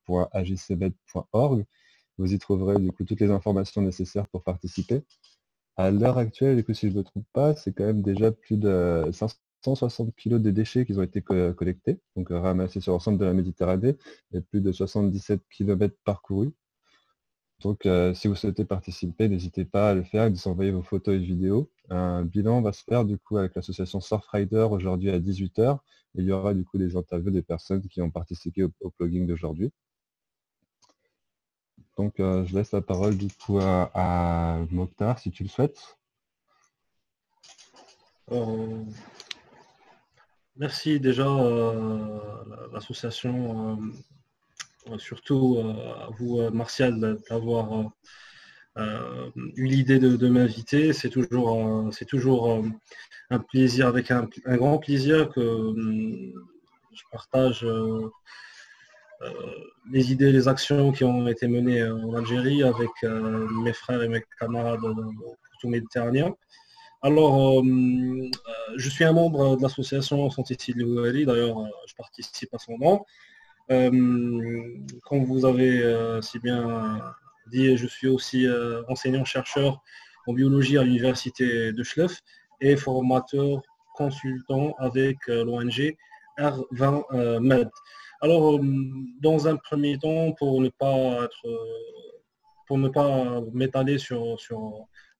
www.agcmed.org. Vous y trouverez du coup toutes les informations nécessaires pour participer. À l'heure actuelle, du coup, si je ne me trompe pas, c'est quand même déjà plus de 560 kilos de déchets qui ont été collectés, donc ramassés sur l'ensemble de la Méditerranée, et plus de 77 kilomètres parcourus. Donc, si vous souhaitez participer, n'hésitez pas à le faire, de s'envoyer vos photos et vidéos. Un bilan va se faire du coup avec l'association Surfrider aujourd'hui à 18 h. Il y aura du coup des interviews des personnes qui ont participé au plugging d'aujourd'hui. Donc, je laisse la parole du coup à Mokhtar, si tu le souhaites. Merci déjà l'association, surtout à vous, Martial, d'avoir eu l'idée de m'inviter. C'est toujours un plaisir, avec un grand plaisir que je partage les idées, les actions qui ont été menées en Algérie avec mes frères et mes camarades plutôt méditerranéens. Alors, je suis un membre de l'association Santé Sidi Ouali, d'ailleurs, je participe à son nom. Comme vous avez si bien dit, je suis aussi enseignant-chercheur en biologie à l'université de Schleff et formateur consultant avec l'ONG R20 Med. Alors, dans un premier temps, pour ne pas m'étaler sur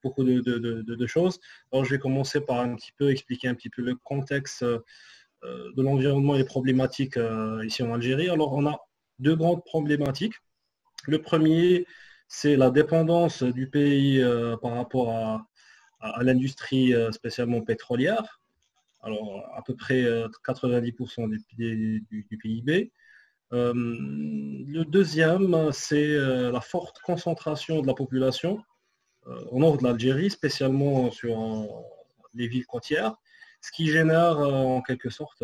beaucoup de choses, alors je vais commencer par expliquer un petit peu le contexte de l'environnement et les problématiques ici en Algérie. Alors, on a deux grandes problématiques. Le premier, c'est la dépendance du pays par rapport à l'industrie spécialement pétrolière. Alors, à peu près 90% du PIB. Le deuxième, c'est la forte concentration de la population au nord de l'Algérie, spécialement sur les villes côtières, ce qui génère en quelque sorte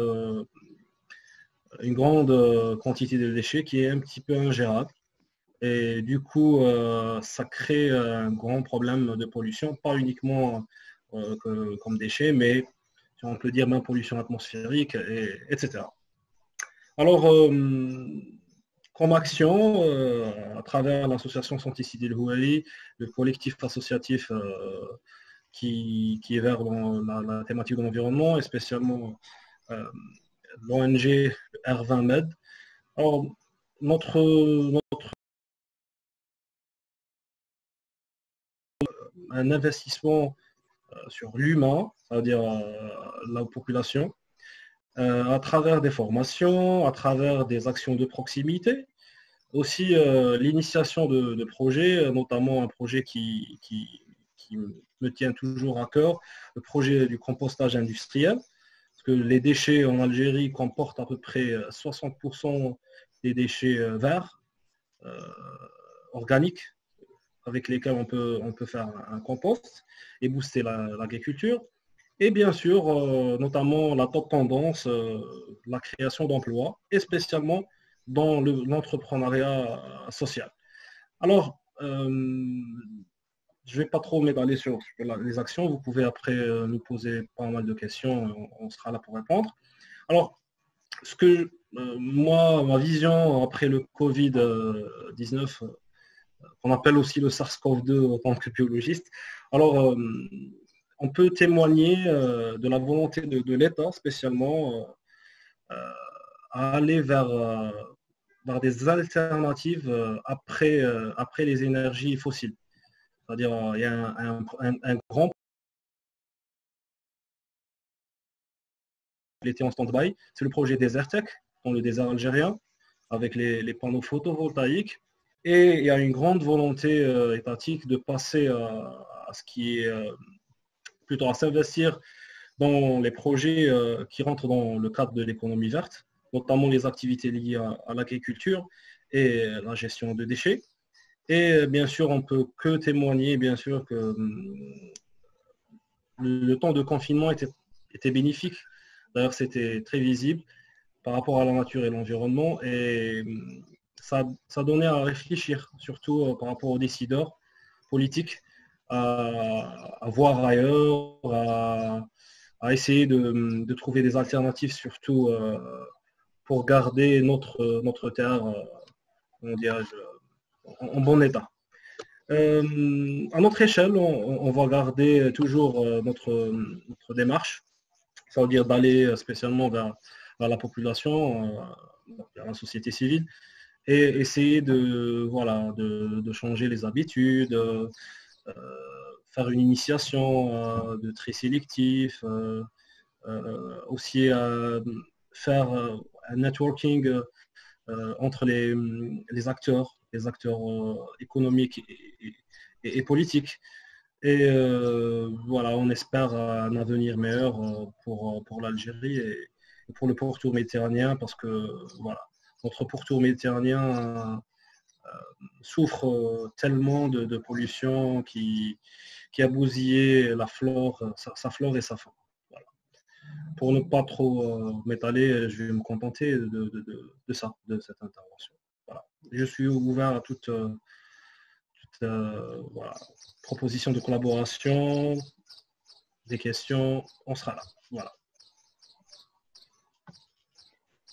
une grande quantité de déchets qui est un petit peu ingérable. Et du coup, ça crée un grand problème de pollution, pas uniquement comme déchets, mais si on peut dire même pollution atmosphérique, etc. Alors, comme action, à travers l'association Santé Sidi El Houari, le collectif associatif qui est vers la thématique de l'environnement, et spécialement l'ONG R20 Med. Alors, un investissement sur l'humain, c'est-à-dire la population, à travers des formations, à travers des actions de proximité, aussi l'initiation de projets, notamment un projet qui me tient toujours à cœur, le projet du compostage industriel, parce que les déchets en Algérie comportent à peu près 60% des déchets verts, organiques, avec lesquels on peut faire un compost et booster l'agriculture. Et bien sûr, notamment la top tendance, la création d'emplois, et spécialement dans l'entrepreneuriat social. Alors, je ne vais pas trop m'étaler sur les actions. Vous pouvez après nous poser pas mal de questions. On sera là pour répondre. Alors, moi, ma vision après le Covid-19, qu'on appelle aussi le SARS-CoV-2 en tant que biologiste. Alors, on peut témoigner de la volonté de l'État, spécialement, à aller vers des alternatives après les énergies fossiles. C'est-à-dire, il y a un grand qui était en stand-by, c'est le projet Desertec, dans le désert algérien, avec les panneaux photovoltaïques. Et il y a une grande volonté étatique de passer à ce qui est plutôt à s'investir dans les projets qui rentrent dans le cadre de l'économie verte, notamment les activités liées à l'agriculture et la gestion de déchets. Et bien sûr, on ne peut que témoigner, bien sûr, que le temps de confinement était bénéfique. D'ailleurs, c'était très visible par rapport à la nature et l'environnement. Et ça donnait à réfléchir, surtout par rapport aux décideurs politiques, à voir ailleurs, à essayer de trouver des alternatives, surtout pour garder notre terre comment dirais-je, en bon état. À notre échelle, on va garder toujours notre démarche, ça veut dire d'aller spécialement vers la population, vers la société civile, et essayer voilà, de changer les habitudes, faire une initiation de tri sélectif, aussi faire un networking entre les acteurs économiques et politiques. Et voilà, on espère un avenir meilleur pour l'Algérie et pour le pourtour méditerranéen, parce que voilà, notre pourtour méditerranéen souffre tellement de pollution qui a bousillé la flore, sa flore et sa faune. Voilà. Pour ne pas trop m'étaler, je vais me contenter de ça, de cette intervention. Voilà. Je suis ouvert à toute voilà, proposition de collaboration, des questions, on sera là. Voilà.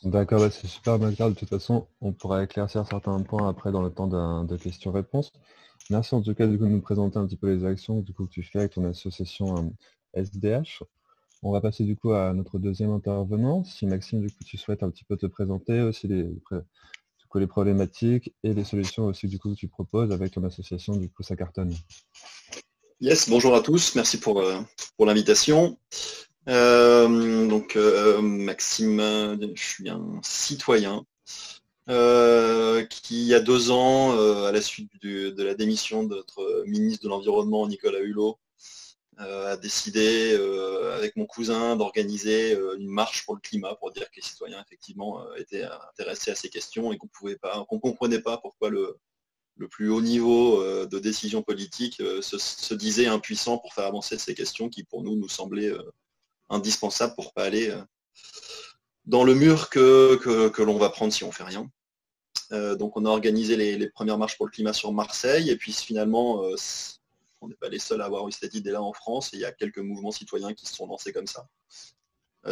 D'accord, bah, c'est super bien clair. De toute façon, on pourra éclaircir certains points après dans le temps de questions-réponses. Merci en tout cas du coup, de nous présenter un petit peu les actions du coup, que tu fais avec ton association SDH. On va passer du coup à notre deuxième intervenant. Si Maxime, du coup, tu souhaites un petit peu te présenter aussi les problématiques et les solutions aussi du coup que tu proposes avec ton association, du coup, ça cartonne. Yes, bonjour à tous, merci pour l'invitation. Maxime, je suis un citoyen qui, il y a 2 ans, à la suite de la démission de notre ministre de l'Environnement, Nicolas Hulot, a décidé, avec mon cousin, d'organiser une marche pour le climat, pour dire que les citoyens, effectivement, étaient intéressés à ces questions et qu'on ne comprenait pas pourquoi le plus haut niveau de décision politique se disait impuissant pour faire avancer ces questions qui, pour nous semblaient indispensables pour ne pas aller dans le mur que l'on va prendre si on ne fait rien. Donc on a organisé les premières marches pour le climat sur Marseille, et puis finalement, on n'est pas les seuls à avoir eu cette idée-là en France, et il y a quelques mouvements citoyens qui se sont lancés comme ça.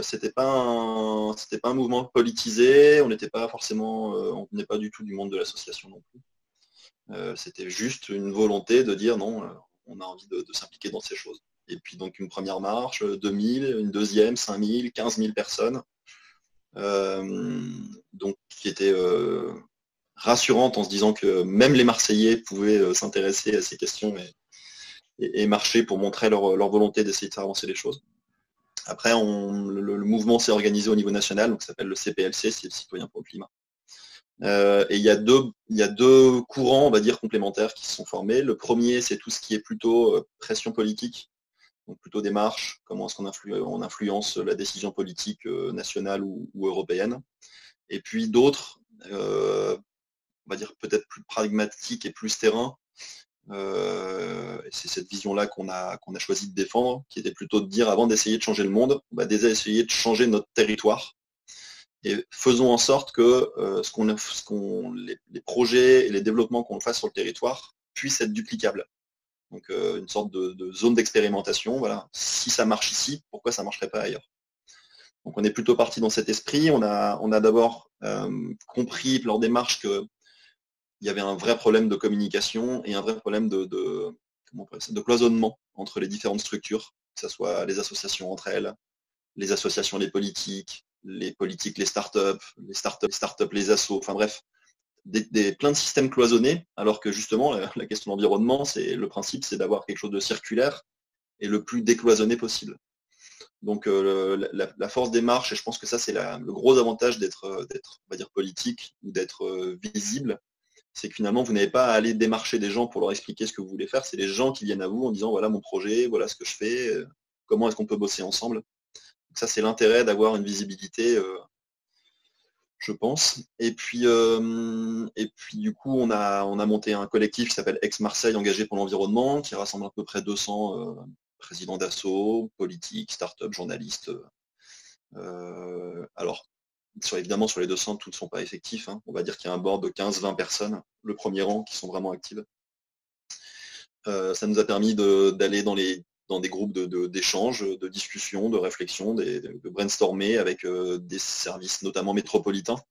C'était pas un mouvement politisé, on n'était pas forcément, on venait pas du tout du monde de l'association non plus. C'était juste une volonté de dire non, on a envie de s'impliquer dans ces choses. Et puis donc une première marche, 2000, une deuxième, 5000, 15 000 personnes, donc qui était rassurante en se disant que même les Marseillais pouvaient s'intéresser à ces questions et marcher pour montrer leur volonté d'essayer de faire avancer les choses. Après, le mouvement s'est organisé au niveau national, donc ça s'appelle le CPLC, c'est le Citoyen pour le climat. Et il y a deux courants, on va dire, complémentaires qui se sont formés. Le premier, c'est tout ce qui est plutôt pression politique, donc plutôt des marches, comment est-ce qu'on influence la décision politique nationale ou européenne. Et puis d'autres, on va dire peut-être plus pragmatiques et plus terrain. Et c'est cette vision-là qu'on a choisi de défendre, qui était plutôt de dire, avant d'essayer de changer le monde, on va déjà essayer de changer notre territoire. Et faisons en sorte que les projets et les développements qu'on fasse sur le territoire puissent être duplicables. Donc une sorte de zone d'expérimentation. Voilà. Si ça marche ici, pourquoi ça ne marcherait pas ailleurs? Donc on est plutôt parti dans cet esprit. On a d'abord compris lors des marches qu'il y avait un vrai problème de communication et un vrai problème de cloisonnement entre les différentes structures, que ce soit les associations entre elles, les associations, les politiques, les startups, les assos, enfin bref, plein de systèmes cloisonnés, alors que justement, la question de l'environnement, le principe, c'est d'avoir quelque chose de circulaire et le plus décloisonné possible. Donc la force des marches, et je pense que ça, c'est le gros avantage d'être, on va dire, politique ou d'être visible, c'est que finalement, vous n'avez pas à aller démarcher des gens pour leur expliquer ce que vous voulez faire, c'est les gens qui viennent à vous en disant, voilà mon projet, voilà ce que je fais, comment est-ce qu'on peut bosser ensemble. Ça, c'est l'intérêt d'avoir une visibilité, je pense. Et puis du coup, on a monté un collectif qui s'appelle Ex-Marseille engagé pour l'environnement, qui rassemble à peu près 200 présidents d'asso, politiques, start-up, journalistes. Alors, évidemment, sur les 200, tous ne sont pas effectifs. Hein. On va dire qu'il y a un board de 15-20 personnes, le premier rang, qui sont vraiment actives. Ça nous a permis d'aller dans des groupes d'échange, de discussion, de réflexion, de brainstormer avec des services notamment métropolitains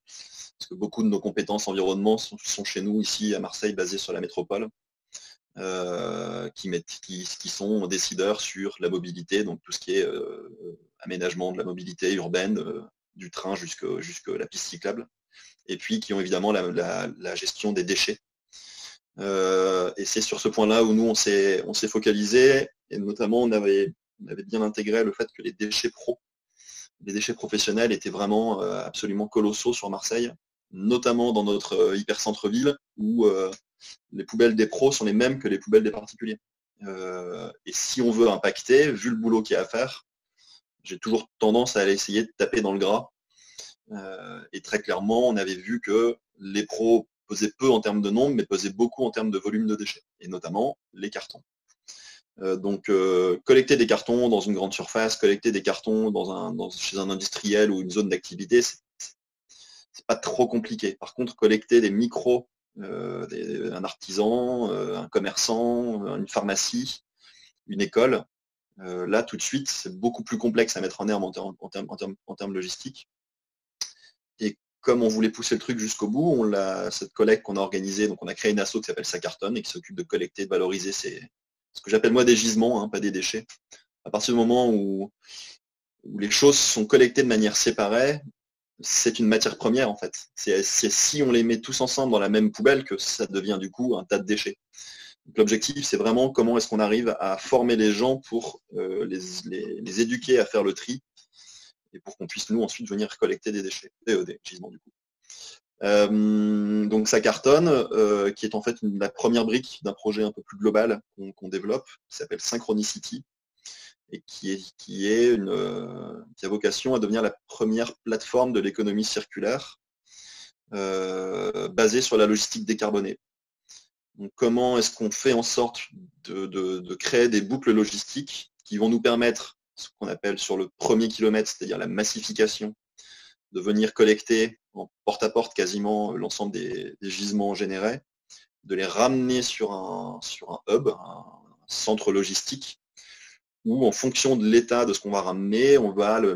parce que beaucoup de nos compétences environnement sont chez nous, ici à Marseille, basées sur la métropole, qui sont décideurs sur la mobilité, donc tout ce qui est aménagement de la mobilité urbaine, du train jusqu'à la piste cyclable, et puis qui ont évidemment la gestion des déchets. Et c'est sur ce point-là où nous, on s'est focalisé, et notamment on avait bien intégré le fait que les déchets professionnels étaient vraiment absolument colossaux sur Marseille, notamment dans notre hyper centre-ville, où les poubelles des pros sont les mêmes que les poubelles des particuliers. Et si on veut impacter, vu le boulot qu'il y a à faire, j'ai toujours tendance à aller essayer de taper dans le gras. Et très clairement, on avait vu que les pros pesaient peu en termes de nombre, mais pesaient beaucoup en termes de volume de déchets, et notamment les cartons. Donc collecter des cartons dans une grande surface, collecter des cartons chez un industriel ou une zone d'activité, c'est pas trop compliqué. Par contre, collecter des micros, un artisan, un commerçant, une pharmacie, une école, là tout de suite, c'est beaucoup plus complexe à mettre en herbe en termes logistiques. Et comme on voulait pousser le truc jusqu'au bout, cette collecte qu'on a organisée, donc on a créé une asso qui s'appelle Ça Cartonne et qui s'occupe de collecter, de valoriser ce que j'appelle moi des gisements, hein, pas des déchets. À partir du moment où les choses sont collectées de manière séparée, c'est une matière première en fait. C'est si on les met tous ensemble dans la même poubelle que ça devient du coup un tas de déchets. L'objectif, c'est vraiment comment est-ce qu'on arrive à former les gens pour les éduquer à faire le tri et pour qu'on puisse nous ensuite venir collecter des déchets, des gisements du coup. Donc ça cartonne, qui est en fait la première brique d'un projet un peu plus global qu'on développe, qui s'appelle Synchronicity, et qui a vocation à devenir la première plateforme de l'économie circulaire basée sur la logistique décarbonée. Donc comment est-ce qu'on fait en sorte de créer des boucles logistiques qui vont nous permettre, ce qu'on appelle sur le premier kilomètre, c'est-à-dire la massification, de venir collecter en porte-à-porte quasiment l'ensemble des gisements générés, de les ramener sur un hub, un centre logistique, où en fonction de l'état de ce qu'on va ramener, on va lui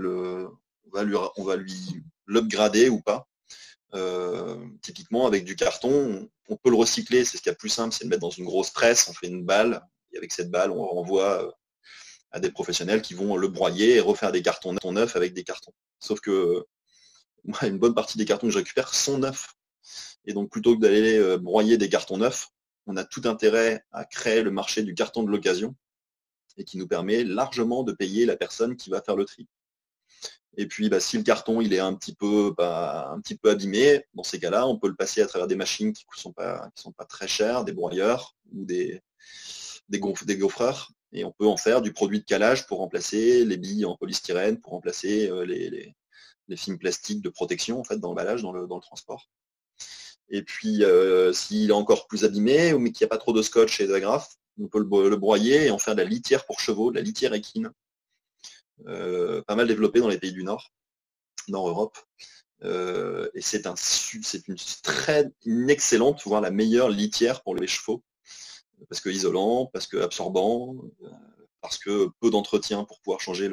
l'upgrader ou pas. Typiquement avec du carton, on peut le recycler, c'est ce qu'il y a de plus simple, c'est de mettre dans une grosse presse, on fait une balle, et avec cette balle, on renvoie à des professionnels qui vont le broyer et refaire des cartons neufs avec des cartons. Sauf que moi, une bonne partie des cartons que je récupère sont neufs. Et donc plutôt que d'aller broyer des cartons neufs, on a tout intérêt à créer le marché du carton de l'occasion, et qui nous permet largement de payer la personne qui va faire le tri. Et puis, si le carton il est un petit peu abîmé, dans ces cas-là, on peut le passer à travers des machines qui ne sont pas très chères, des broyeurs ou des gaufreurs, et on peut en faire du produit de calage pour remplacer les billes en polystyrène, pour remplacer les films plastiques de protection en fait dans l'emballage, dans le transport. Et puis, s'il est encore plus abîmé, mais qu'il n'y a pas trop de scotch et d'agrafes, on peut le broyer et en faire de la litière pour chevaux, de la litière équine, pas mal développée dans les pays du Nord Europe. Et c'est une excellente, voire la meilleure litière pour les chevaux, parce que isolant, parce que absorbant, parce que peu d'entretien pour pouvoir changer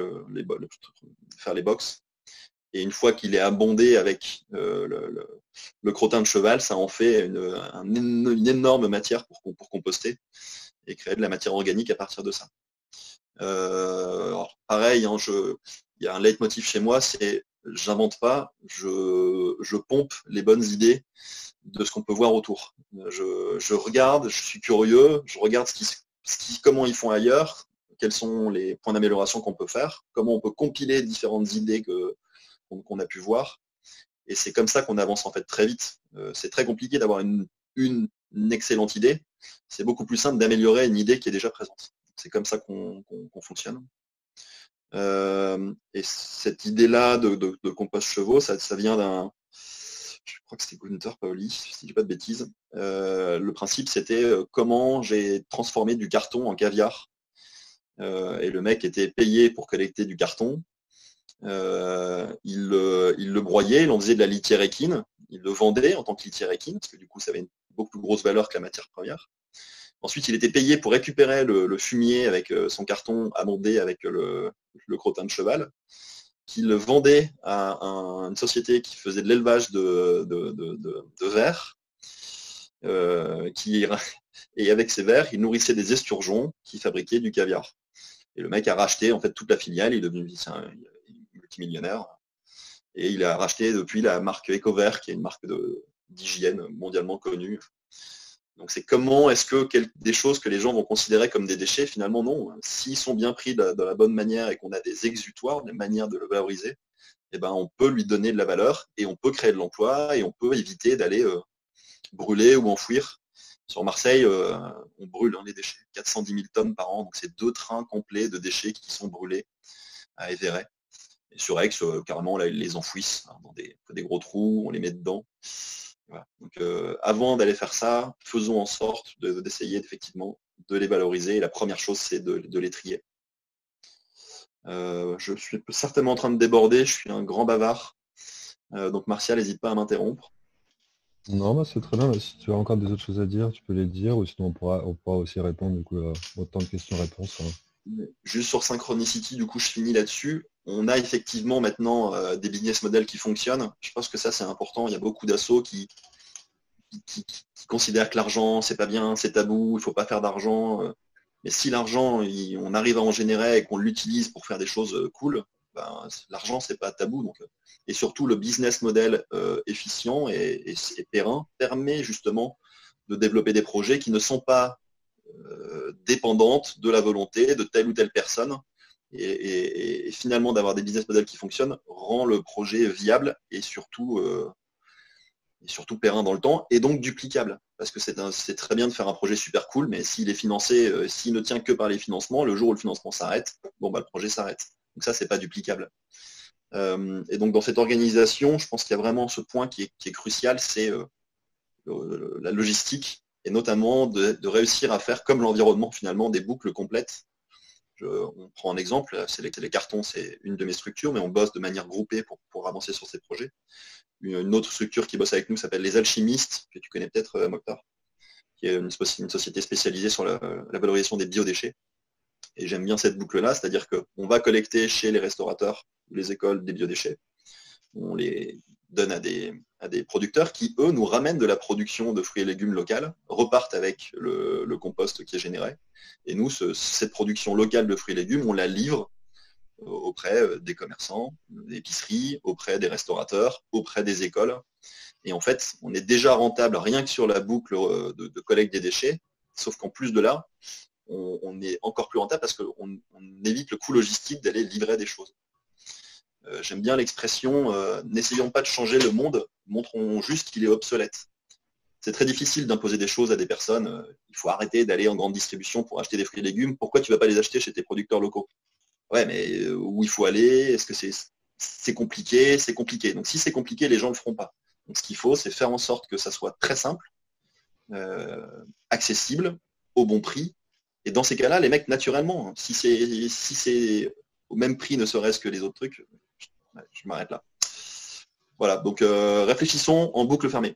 faire les box. Et une fois qu'il est abondé avec le crottin de cheval, ça en fait une énorme matière pour composter et créer de la matière organique à partir de ça. Alors pareil, hein, il y a un leitmotiv chez moi, c'est j'invente pas, je pompe les bonnes idées de ce qu'on peut voir autour. Je regarde, je suis curieux, je regarde comment ils font ailleurs, quels sont les points d'amélioration qu'on peut faire, comment on peut compiler différentes idées qu'on a pu voir. Et c'est comme ça qu'on avance en fait très vite. C'est très compliqué d'avoir une excellente idée. C'est beaucoup plus simple d'améliorer une idée qui est déjà présente. C'est comme ça qu'on fonctionne. Et cette idée-là de compost chevaux, ça vient je crois que c'était Gunther Pauli, si je ne dis pas de bêtises. Le principe, c'était comment j'ai transformé du carton en caviar. Et le mec était payé pour collecter du carton. Il le broyait, il en faisait de la litière équine, il le vendait en tant que litière équine, parce que du coup ça avait une beaucoup plus grosse valeur que la matière première. Ensuite, il était payé pour récupérer le fumier avec son carton amondé avec le crottin de cheval. qu'il vendait à une société qui faisait de l'élevage de vers, et avec ces vers, il nourrissait des esturgeons qui fabriquaient du caviar. Et le mec a racheté en fait toute la filiale, il est devenu multimillionnaire, et il a racheté depuis la marque EcoVert, qui est une marque d'hygiène mondialement connue. Donc c'est comment est-ce que des choses que les gens vont considérer comme des déchets, finalement non. S'ils sont bien pris de la bonne manière et qu'on a des exutoires, des manières de le valoriser, eh ben, on peut lui donner de la valeur et on peut créer de l'emploi et on peut éviter d'aller brûler ou enfouir. Sur Marseille, on brûle les déchets, 410 000 tonnes par an, donc c'est 2 trains complets de déchets qui sont brûlés à Éveret. Et sur Aix, carrément, là, ils les enfouissent dans des gros trous, on les met dedans. Voilà. Donc, avant d'aller faire ça, faisons en sorte d'essayer effectivement de les valoriser. Et la première chose, c'est de les trier. Je suis certainement en train de déborder, je suis un grand bavard. Donc Martial, n'hésite pas à m'interrompre. Non, bah, c'est très bien. Si tu as encore des autres choses à dire, tu peux les dire, ou sinon on pourra aussi répondre du coup, autant de questions-réponses. Juste sur Synchronicity, du coup, je finis là-dessus. On a effectivement maintenant des business models qui fonctionnent. Je pense que ça, c'est important. Il y a beaucoup d'assos qui considèrent que l'argent, c'est pas bien, c'est tabou, il ne faut pas faire d'argent. Mais si l'argent, on arrive à en générer et qu'on l'utilise pour faire des choses cool, ben, l'argent, c'est pas tabou. Donc. Et surtout, le business model efficient et périn permet justement de développer des projets qui ne sont pas dépendantes de la volonté de telle ou telle personne. Et finalement, d'avoir des business models qui fonctionnent rend le projet viable et surtout périn dans le temps et donc duplicable. Parce que c'est très bien de faire un projet super cool, mais s'il est financé, s'il ne tient que par les financements, le jour où le financement s'arrête, bon, bah, le projet s'arrête. Donc ça, c'est pas duplicable. Et donc dans cette organisation, je pense qu'il y a vraiment ce point qui est crucial, c'est la logistique, et notamment de réussir à faire comme l'environnement finalement des boucles complètes. On prend un exemple, c'est les cartons, c'est une de mes structures, mais on bosse de manière groupée pour avancer sur ces projets. Une autre structure qui bosse avec nous s'appelle les Alchimistes, que tu connais peut-être, Mokhtar, qui est une société spécialisée sur la valorisation des biodéchets. Et j'aime bien cette boucle-là, c'est-à-dire qu'on va collecter chez les restaurateurs ou les écoles des biodéchets. On les donne à des producteurs qui, eux, nous ramènent de la production de fruits et légumes locales, repartent avec le compost qui est généré. Et nous, cette production locale de fruits et légumes, on la livre auprès des commerçants, des épiceries, auprès des restaurateurs, auprès des écoles. Et en fait, on est déjà rentable rien que sur la boucle de collecte des déchets, sauf qu'en plus de là, on est encore plus rentable parce qu'on évite le coût logistique d'aller livrer des choses. J'aime bien l'expression n'essayons pas de changer le monde, montrons juste qu'il est obsolète. C'est très difficile d'imposer des choses à des personnes. Il faut arrêter d'aller en grande distribution pour acheter des fruits et légumes. Pourquoi tu ne vas pas les acheter chez tes producteurs locaux? Ouais, mais où il faut aller? Est-ce que c'est compliqué? C'est compliqué. Donc si c'est compliqué, les gens ne le feront pas. Donc ce qu'il faut, c'est faire en sorte que ça soit très simple, accessible, au bon prix. Et dans ces cas-là, les mecs, naturellement, si c'est au même prix, ne serait-ce que les autres trucs, je m'arrête là. Voilà, donc réfléchissons en boucle fermée.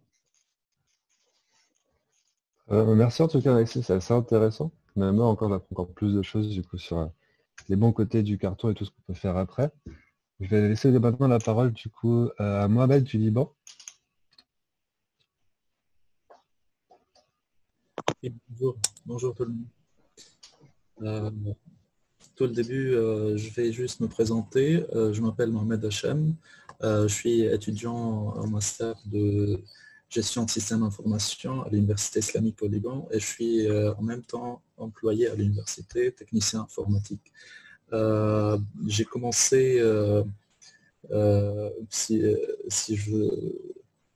Merci en tout cas, Alexis, c'est assez intéressant. Mais moi, j'apprends encore plus de choses du coup sur les bons côtés du carton et tout ce qu'on peut faire après. Je vais laisser maintenant la parole du coup à Mohamed du Liban. Et bonjour tout le monde. Tout le début, je vais juste me présenter. Je m'appelle Mohamed Hachem. Je suis étudiant en master de gestion de système d'information à l'Université islamique au Liban et je suis en même temps employé à l'université, technicien informatique. J'ai commencé, si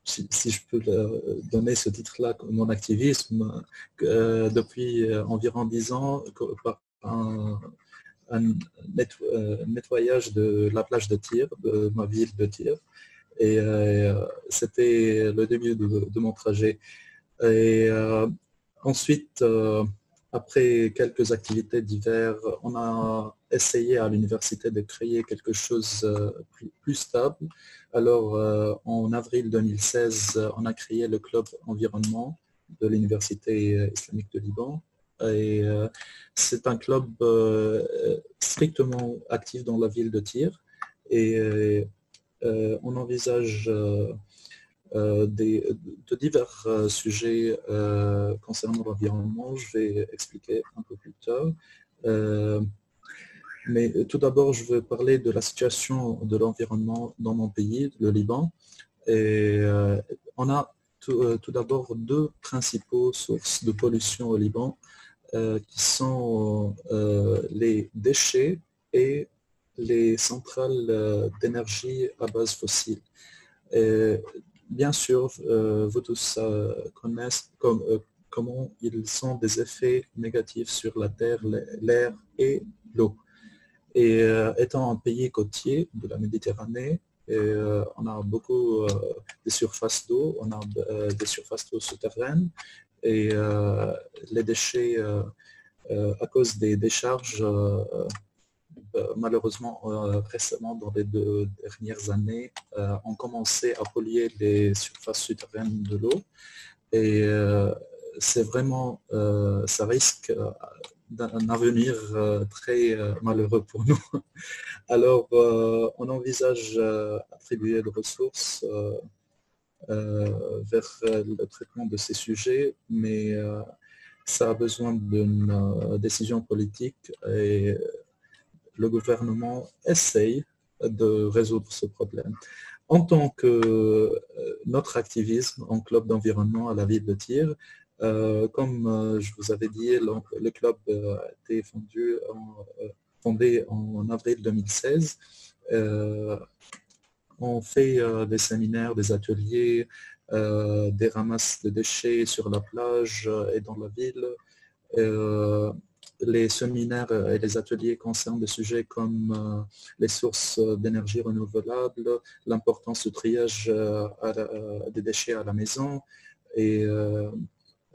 je peux donner ce titre-là, mon activisme, depuis environ 10 ans, par un nettoyage de la plage de Tyr, de ma ville de Tyr. Et c'était le début de mon trajet. Et ensuite, après quelques activités diverses, on a essayé à l'université de créer quelque chose plus stable. Alors, en avril 2016, on a créé le club environnement de l'Université islamique de Liban. Et c'est un club strictement actif dans la ville de Tyr. Et on envisage de divers sujets concernant l'environnement. Je vais expliquer un peu plus tard. Mais tout d'abord, je veux parler de la situation de l'environnement dans mon pays, le Liban. Et on a tout d'abord deux principaux sources de pollution au Liban, qui sont les déchets et les centrales d'énergie à base fossile. Et, bien sûr, vous tous connaissez comment ils ont des effets négatifs sur la terre, l'air et l'eau. Et étant un pays côtier de la Méditerranée, on a beaucoup de surfaces d'eau, on a des surfaces d'eau souterraines, et les déchets, à cause des décharges, malheureusement récemment dans les 2 dernières années, ont commencé à polluer les surfaces souterraines de l'eau. Et c'est vraiment, ça risque d'un avenir très malheureux pour nous. Alors, on envisage attribuer des ressources vers le traitement de ces sujets, mais ça a besoin d'une décision politique et le gouvernement essaye de résoudre ce problème. En tant que notre activisme en club d'environnement à la ville de Tyr, comme je vous avais dit, le club a été fondé en avril 2016. On fait des séminaires, des ateliers, des ramasses de déchets sur la plage et dans la ville. Les séminaires et les ateliers concernent des sujets comme les sources d'énergie renouvelable, l'importance du triage des déchets à la maison et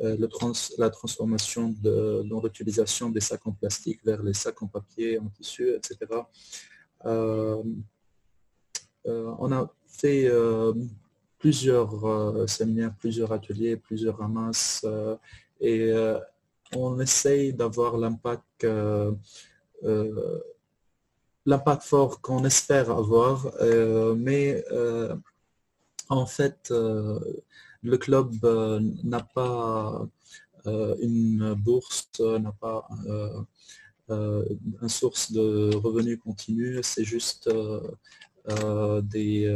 la transformation dans l'utilisation des sacs en plastique vers les sacs en papier, en tissu, etc. On a fait plusieurs séminaires, plusieurs ateliers, plusieurs ramasses et on essaye d'avoir l'impact fort qu'on espère avoir, mais en fait, le club n'a pas une bourse, n'a pas une source de revenus continue, c'est juste des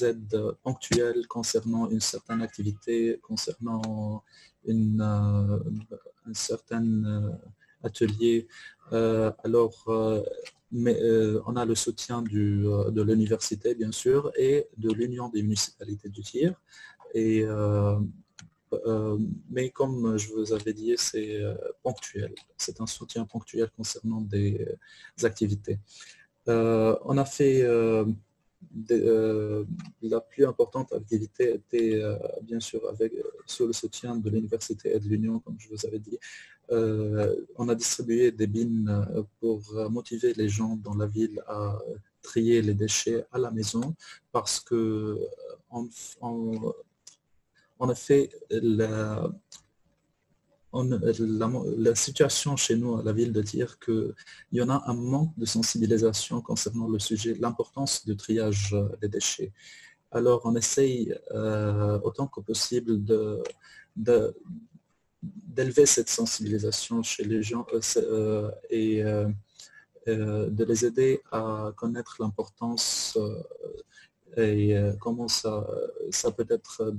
aides ponctuelles concernant une certaine activité, concernant un certain atelier. Mais on a le soutien de l'université, bien sûr, et de l'Union des municipalités du Tyr. Mais comme je vous avais dit, c'est ponctuel. C'est un soutien ponctuel concernant des activités. On a fait la plus importante activité était bien sûr sous le soutien de l'université et de l'Union, comme je vous avais dit. On a distribué des bins pour motiver les gens dans la ville à trier les déchets à la maison, parce que en effet, la situation chez nous à la ville de Tyr, qu'il y en a un manque de sensibilisation concernant le sujet, l'importance du triage des déchets. Alors on essaye autant que possible d'élever cette sensibilisation chez les gens et de les aider à connaître l'importance et comment ça peut être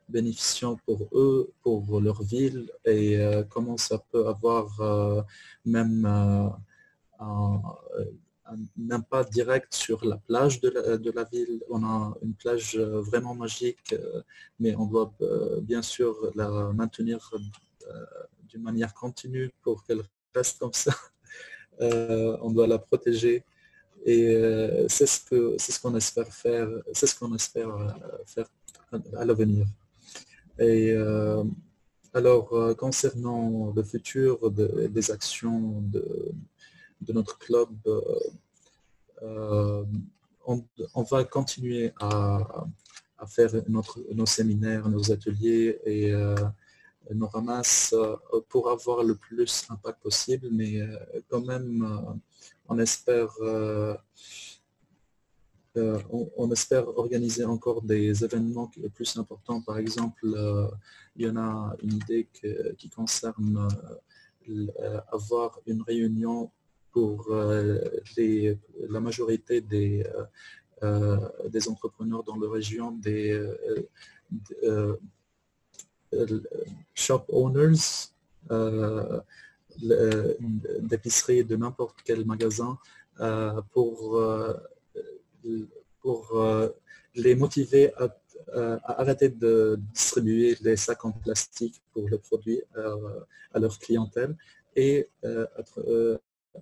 bénéficiant pour eux, pour leur ville, et comment ça peut avoir même un impact direct sur la plage de la ville. On a une plage vraiment magique, mais on doit bien sûr la maintenir d'une manière continue pour qu'elle reste comme ça. On doit la protéger. Et c'est ce qu'on espère faire, à l'avenir. Et alors, concernant le futur des actions de notre club, on va continuer à faire nos séminaires, nos ateliers et nos ramasses pour avoir le plus d'impact possible, mais quand même, on espère organiser encore des événements plus importants. Par exemple, il y en a une idée qui concerne avoir une réunion pour la majorité des entrepreneurs dans la région, des shop owners, d'épicerie de n'importe quel magasin, pour les motiver à arrêter de distribuer les sacs en plastique pour les produits à leur clientèle et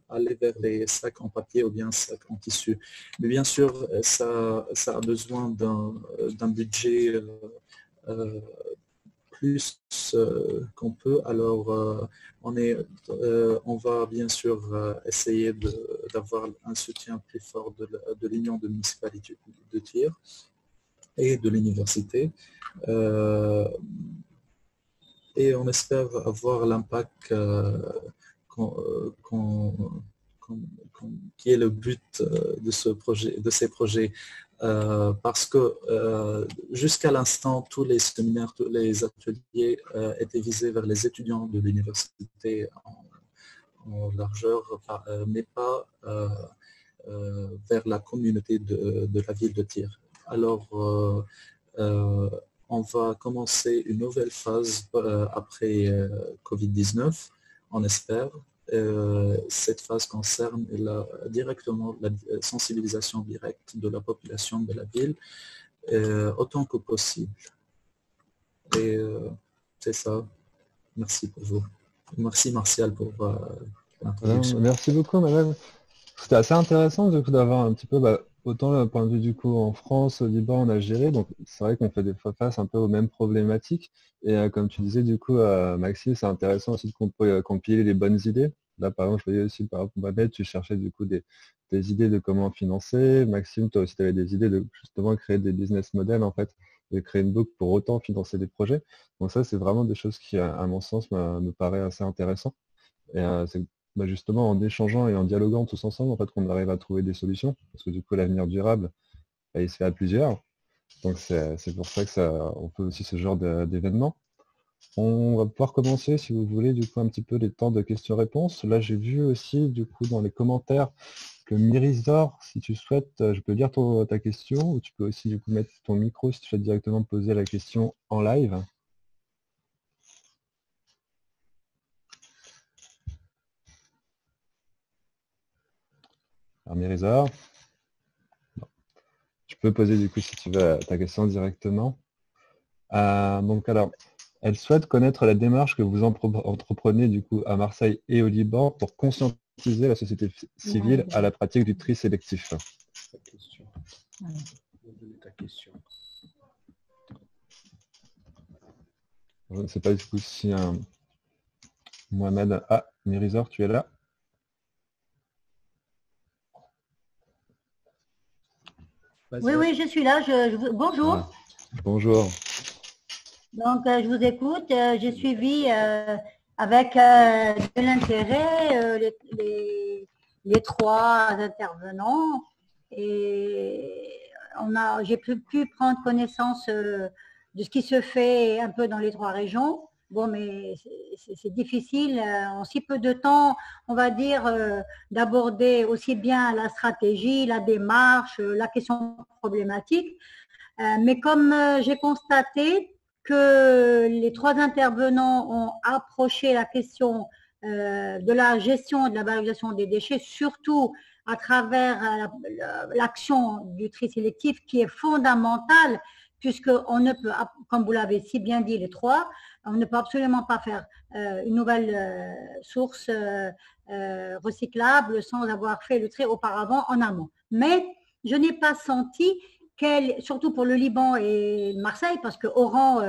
aller vers les sacs en papier ou bien sacs en tissu. Mais bien sûr, ça a besoin d'un budget plus qu'on peut. Alors, on va bien sûr essayer d'avoir un soutien plus fort de l'Union de municipalité de Tyr et de l'université. Et on espère avoir l'impact qui est le but de ces projets. Parce que jusqu'à l'instant, tous les séminaires, tous les ateliers étaient visés vers les étudiants de l'université en largeur, mais pas vers la communauté de la ville de Tyr. Alors, on va commencer une nouvelle phase après Covid-19, on espère. Cette phase concerne directement la sensibilisation directe de la population de la ville autant que possible. Et c'est ça. Merci pour vous. Merci Martial pour l'introduction. Merci beaucoup, madame. C'était assez intéressant du coup d'avoir un petit peu, autant le point de vue du coup en France, au Liban, en Algérie, donc c'est vrai qu'on fait des fois face un peu aux mêmes problématiques. Et comme tu disais du coup, Maxime, c'est intéressant aussi de compiler les bonnes idées. Là, par exemple, je voyais aussi, par exemple, Mohamed, tu cherchais du coup des idées de comment financer. Maxime, toi aussi, tu avais des idées de justement créer des business models, en fait, de créer une boucle pour autant financer des projets. Donc ça, c'est vraiment des choses qui, à mon sens, me paraît assez intéressant. Et c'est justement en échangeant et en dialoguant tous ensemble, en fait, qu'on arrive à trouver des solutions. Parce que du coup, l'avenir durable, il se fait à plusieurs. Donc c'est pour ça que on fait aussi ce genre d'événements. On va pouvoir commencer, si vous voulez, du coup, un petit peu les temps de questions-réponses. Là, j'ai vu aussi, du coup, dans les commentaires que Myrisor, si tu souhaites, je peux lire ta question, ou tu peux aussi, du coup, mettre ton micro si tu souhaites directement poser la question en live. Alors, Myrisor, tu peux poser, du coup, si tu veux, ta question directement. Donc, alors, elle souhaite connaître la démarche que vous entreprenez du coup à Marseille et au Liban pour conscientiser la société civile à la pratique du tri sélectif. Je ne sais pas du coup si Mohamed... Ah, Myrisor, tu es là? Oui, je suis là. Bonjour. Ah, bonjour. Donc, je vous écoute. J'ai suivi avec de l'intérêt les trois intervenants et j'ai pu prendre connaissance de ce qui se fait un peu dans les trois régions. Bon, mais c'est difficile en si peu de temps, on va dire, d'aborder aussi bien la stratégie, la démarche, la question problématique. Mais comme j'ai constaté que les trois intervenants ont approché la question de la gestion et de la valorisation des déchets, surtout à travers l'action du tri sélectif qui est fondamentale, puisqu'on ne peut, comme vous l'avez si bien dit les trois, on ne peut absolument pas faire une nouvelle source recyclable sans avoir fait le tri auparavant en amont. Mais je n'ai pas senti surtout pour le Liban et Marseille, parce que Oran,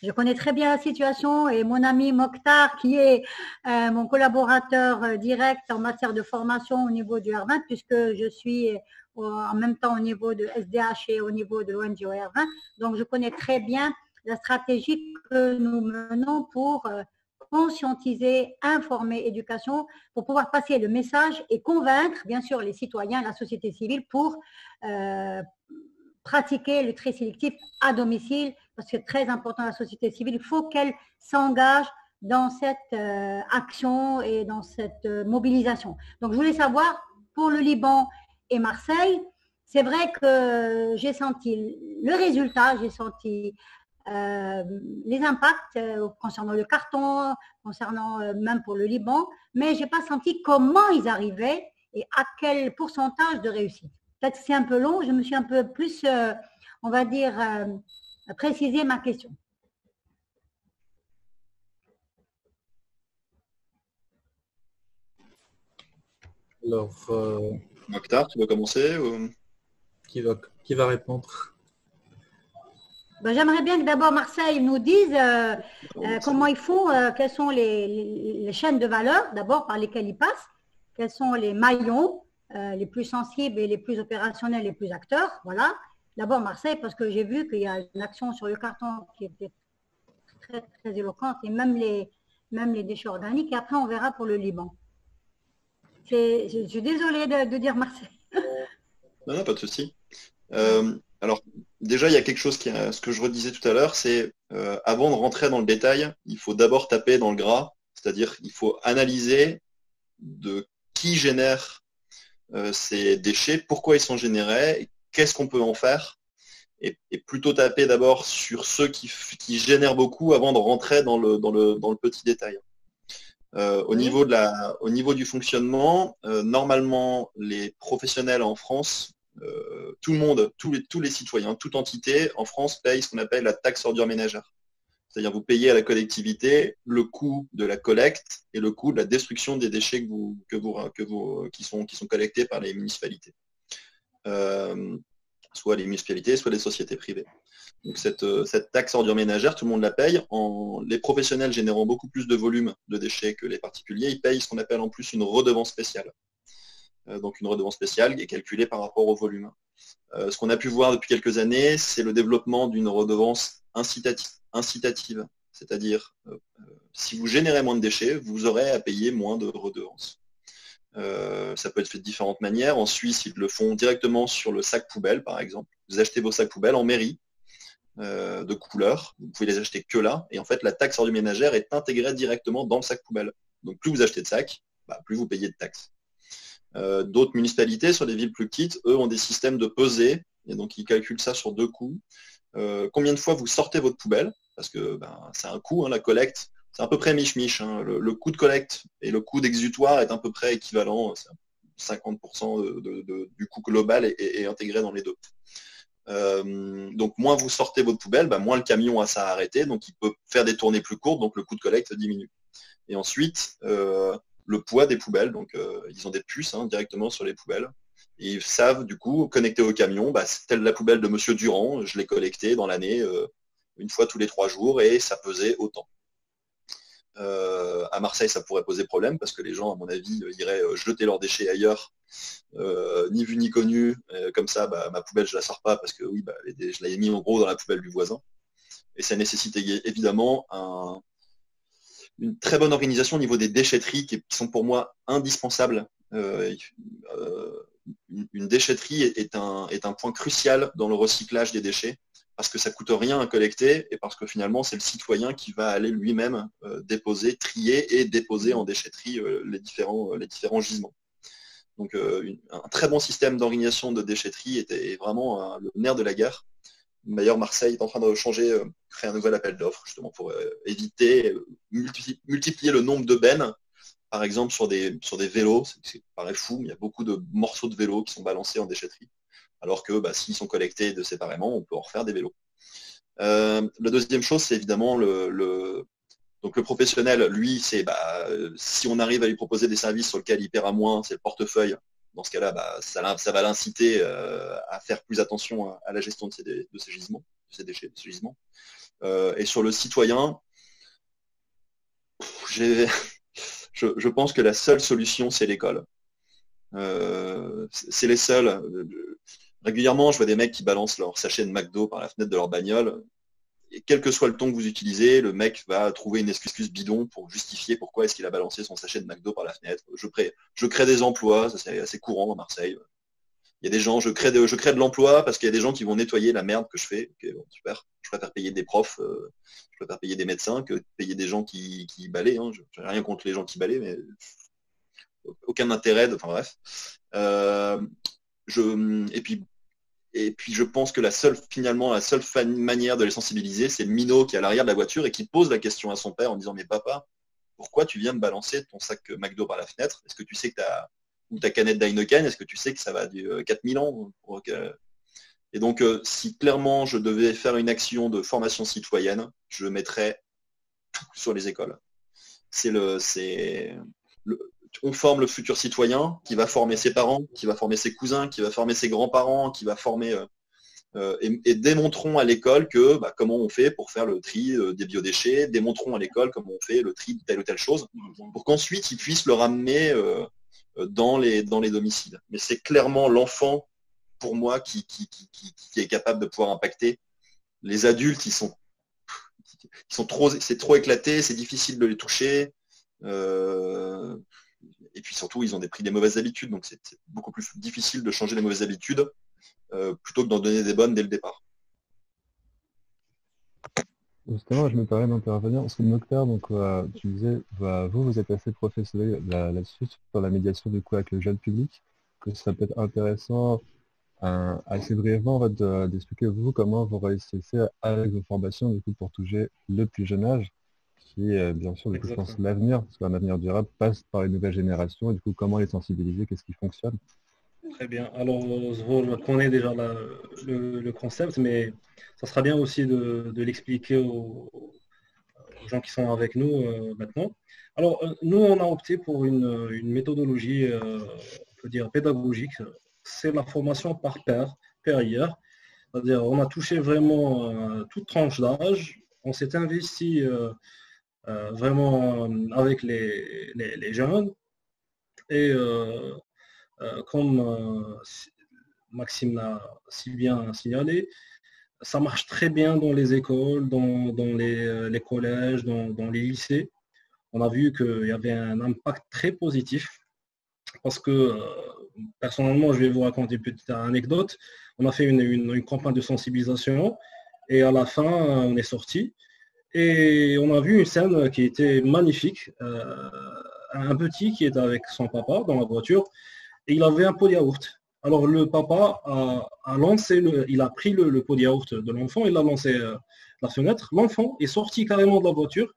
je connais très bien la situation, et mon ami Mokhtar, qui est mon collaborateur direct en matière de formation au niveau du R20, puisque je suis en même temps au niveau de SDH et au niveau de l'ONG R20, donc je connais très bien la stratégie que nous menons pour conscientiser, informer, éducation, pour pouvoir passer le message et convaincre, bien sûr, les citoyens, la société civile pour pratiquer le tri sélectif à domicile, parce que c'est très important à la société civile. Il faut qu'elle s'engage dans cette action et dans cette mobilisation. Donc, je voulais savoir, pour le Liban et Marseille, c'est vrai que j'ai senti le résultat, j'ai senti les impacts concernant le carton, concernant même pour le Liban, mais je n'ai pas senti comment ils arrivaient et à quel pourcentage de réussite. Peut-être que c'est un peu long, je me suis un peu plus, on va dire, précisé ma question. Alors, Mokhtar, tu veux commencer ou... qui va répondre? Ben, j'aimerais bien que d'abord Marseille nous dise comment ils font, quelles sont les chaînes de valeur, d'abord par lesquelles ils passent, quels sont les maillons les plus sensibles et les plus opérationnels, les plus acteurs. Voilà. D'abord Marseille, parce que j'ai vu qu'il y a une action sur le carton qui était très, très éloquente, et même les déchets organiques, et après on verra pour le Liban. Je suis désolée de dire Marseille. Non, pas de souci. Alors, déjà, il y a quelque chose ce que je redisais tout à l'heure, c'est avant de rentrer dans le détail, il faut d'abord taper dans le gras, c'est-à-dire il faut analyser de qui génère ces déchets, pourquoi ils sont générés, qu'est-ce qu'on peut en faire, et plutôt taper d'abord sur ceux qui génèrent beaucoup avant de rentrer dans le petit détail. Au niveau du fonctionnement, normalement, les professionnels en France, tout le monde, tous les citoyens, toute entité en France paye ce qu'on appelle la taxe ordure ménagère. C'est-à-dire vous payez à la collectivité le coût de la collecte et le coût de la destruction des déchets qui sont collectés par les municipalités. Soit les municipalités, soit les sociétés privées. Donc cette taxe ordure ménagère, tout le monde la paye. Les professionnels générant beaucoup plus de volume de déchets que les particuliers, ils payent ce qu'on appelle en plus une redevance spéciale. Donc une redevance spéciale qui est calculée par rapport au volume. Ce qu'on a pu voir depuis quelques années, c'est le développement d'une redevance incitative. C'est-à-dire, si vous générez moins de déchets, vous aurez à payer moins de redevances. Ça peut être fait de différentes manières. En Suisse, ils le font directement sur le sac poubelle, par exemple. Vous achetez vos sacs poubelles en mairie, de couleur. Vous pouvez les acheter que là. Et en fait, la taxe ordure ménagère est intégrée directement dans le sac poubelle. Donc, plus vous achetez de sacs, plus vous payez de taxes. D'autres municipalités, sur des villes plus petites, eux ont des systèmes de pesée. Et donc, ils calculent ça sur 2 coûts. Combien de fois vous sortez votre poubelle, parce que c'est un coût, la collecte. C'est à peu près miche-miche. Le coût de collecte et le coût d'exutoire est à peu près équivalent. 50% du coût global est intégré dans les deux. Donc moins vous sortez votre poubelle, moins le camion a ça à arrêter, donc il peut faire des tournées plus courtes, donc le coût de collecte diminue. Et ensuite, le poids des poubelles, donc ils ont des puces directement sur les poubelles. Et ils savent du coup, connecter au camion, c'est telle la poubelle de Monsieur Durand, je l'ai collectée dans l'année une fois tous les 3 jours et ça pesait autant. À Marseille, ça pourrait poser problème parce que les gens, à mon avis, iraient jeter leurs déchets ailleurs, ni vu ni connu. Comme ça, ma poubelle, je la sors pas parce que oui, je l'avais mis en gros dans la poubelle du voisin. Et ça nécessite évidemment une très bonne organisation au niveau des déchetteries qui sont pour moi indispensables. Une déchetterie est un point crucial dans le recyclage des déchets, parce que ça coûte rien à collecter et parce que finalement c'est le citoyen qui va aller lui-même déposer, trier et déposer en déchetterie les différents gisements. Donc un très bon système d'organisation de déchetterie est vraiment le nerf de la guerre. D'ailleurs, Marseille est en train de créer un nouvel appel d'offres justement pour éviter, multiplier le nombre de bennes. Par exemple, sur des vélos, ça paraît fou, mais il y a beaucoup de morceaux de vélos qui sont balancés en déchetterie. Alors que s'ils sont collectés séparément, on peut en refaire des vélos. La deuxième chose, c'est évidemment donc le professionnel, lui, c'est si on arrive à lui proposer des services sur lesquels il paiera moins, c'est le portefeuille. Dans ce cas-là, ça va l'inciter à faire plus attention à la gestion de ces gisements, de ces déchets, de ces gisements. Et sur le citoyen, je pense que la seule solution, c'est l'école. C'est les seuls. Régulièrement, je vois des mecs qui balancent leur sachet de McDo par la fenêtre de leur bagnole. quel que soit le ton que vous utilisez, le mec va trouver une excuse bidon pour justifier pourquoi est-ce qu'il a balancé son sachet de McDo par la fenêtre. Je crée des emplois, ça c'est assez courant à Marseille. Il y a des gens, je crée de l'emploi parce qu'il y a des gens qui vont nettoyer la merde que je fais. Okay, bon, super. Je préfère payer des profs, je préfère payer des médecins que payer des gens qui balayent. Hein. Je n'ai rien contre les gens qui balayent, mais aucun intérêt. Enfin bref. Et puis je pense que la seule manière de les sensibiliser, c'est le minot qui est à l'arrière de la voiture et qui pose la question à son père en disant mais papa, pourquoi tu viens de balancer ton sac McDo par la fenêtre? Est-ce que tu sais que ou ta canette d'Heineken, est-ce que tu sais que ça va durer 4000 ans Et donc si clairement je devais faire une action de formation citoyenne, je mettrais tout sur les écoles. On forme le futur citoyen qui va former ses parents, qui va former ses cousins, qui va former ses grands-parents, qui va former et démontrons à l'école que comment on fait pour faire le tri des biodéchets, démontrons à l'école comment on fait le tri de telle ou telle chose, pour qu'ensuite ils puissent le ramener dans les domiciles. Mais c'est clairement l'enfant, pour moi, qui est capable de pouvoir impacter. Les adultes, c'est trop éclaté, c'est difficile de les toucher. Et puis surtout, ils ont pris des mauvaises habitudes, donc c'est beaucoup plus difficile de changer les mauvaises habitudes plutôt que d'en donner des bonnes dès le départ. Justement, je me permets d'intervenir, parce que Mokhtar, donc, tu disais, vous êtes assez professionnel là-dessus, sur la médiation du coup avec le jeune public, que ça peut être intéressant assez brièvement en fait, d'expliquer vous comment vous réussissez avec vos formations du coup, pour toucher le plus jeune âge, qui est bien sûr, du coup, je pense, l'avenir, parce qu'un avenir durable passe par une nouvelle génération, et du coup, comment les sensibiliser, qu'est-ce qui fonctionne? Très bien. Alors, je connais déjà le concept, mais ça sera bien aussi de l'expliquer aux gens qui sont avec nous maintenant. Alors, nous, on a opté pour une méthodologie, on peut dire, pédagogique. C'est la formation par pair-hier. C'est-à-dire, on a touché vraiment toute tranche d'âge. On s'est investi vraiment avec les jeunes. Et comme Maxime l'a si bien signalé, ça marche très bien dans les écoles, dans les collèges, dans les lycées. On a vu qu'il y avait un impact très positif parce que personnellement, je vais vous raconter une petite anecdote. On a fait une campagne de sensibilisation et à la fin, on est sorti et on a vu une scène qui était magnifique. Un petit qui était avec son papa dans la voiture et il avait un pot de yaourt. Alors le papa a lancé, il a pris le pot de yaourt de l'enfant, il l'a lancé la fenêtre. L'enfant est sorti carrément de la voiture.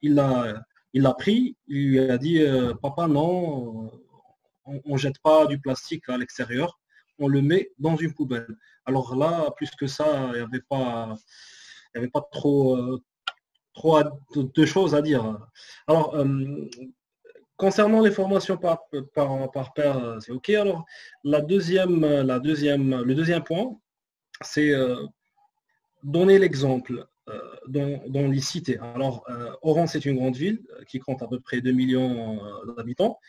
Il l'a pris, il lui a dit papa non, on jette pas du plastique à l'extérieur, on le met dans une poubelle. Alors là, plus que ça, il n'y avait pas trop de choses à dire. Alors concernant les formations par pair, c'est OK. Alors, le deuxième point, c'est donner l'exemple dans les cités. Alors, Oran, c'est une grande ville qui compte à peu près 2 millions d'habitants.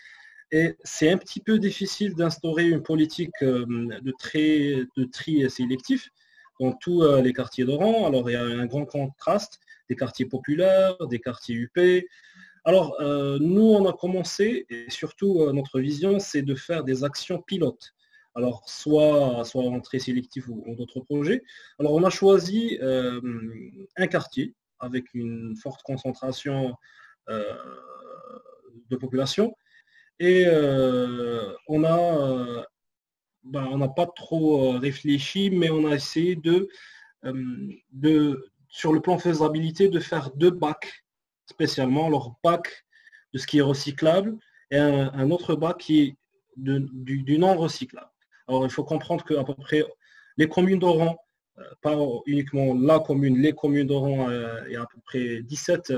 Et c'est un petit peu difficile d'instaurer une politique de tri sélectif dans tous les quartiers d'Oran. Alors, il y a un grand contraste des quartiers populaires, des quartiers UP. Alors, nous, on a commencé, et surtout notre vision, c'est de faire des actions pilotes. Alors, soit entrée sélective ou d'autres projets. Alors, on a choisi un quartier avec une forte concentration de population. Et on n'a pas trop réfléchi, mais on a essayé sur le plan faisabilité, de faire 2 bacs spécialement, leur bac de ce qui est recyclable et un autre bac qui est du non recyclable. Alors il faut comprendre qu'à peu près les communes d'Oran, pas uniquement la commune, les communes d'Oran, il y a à peu près 17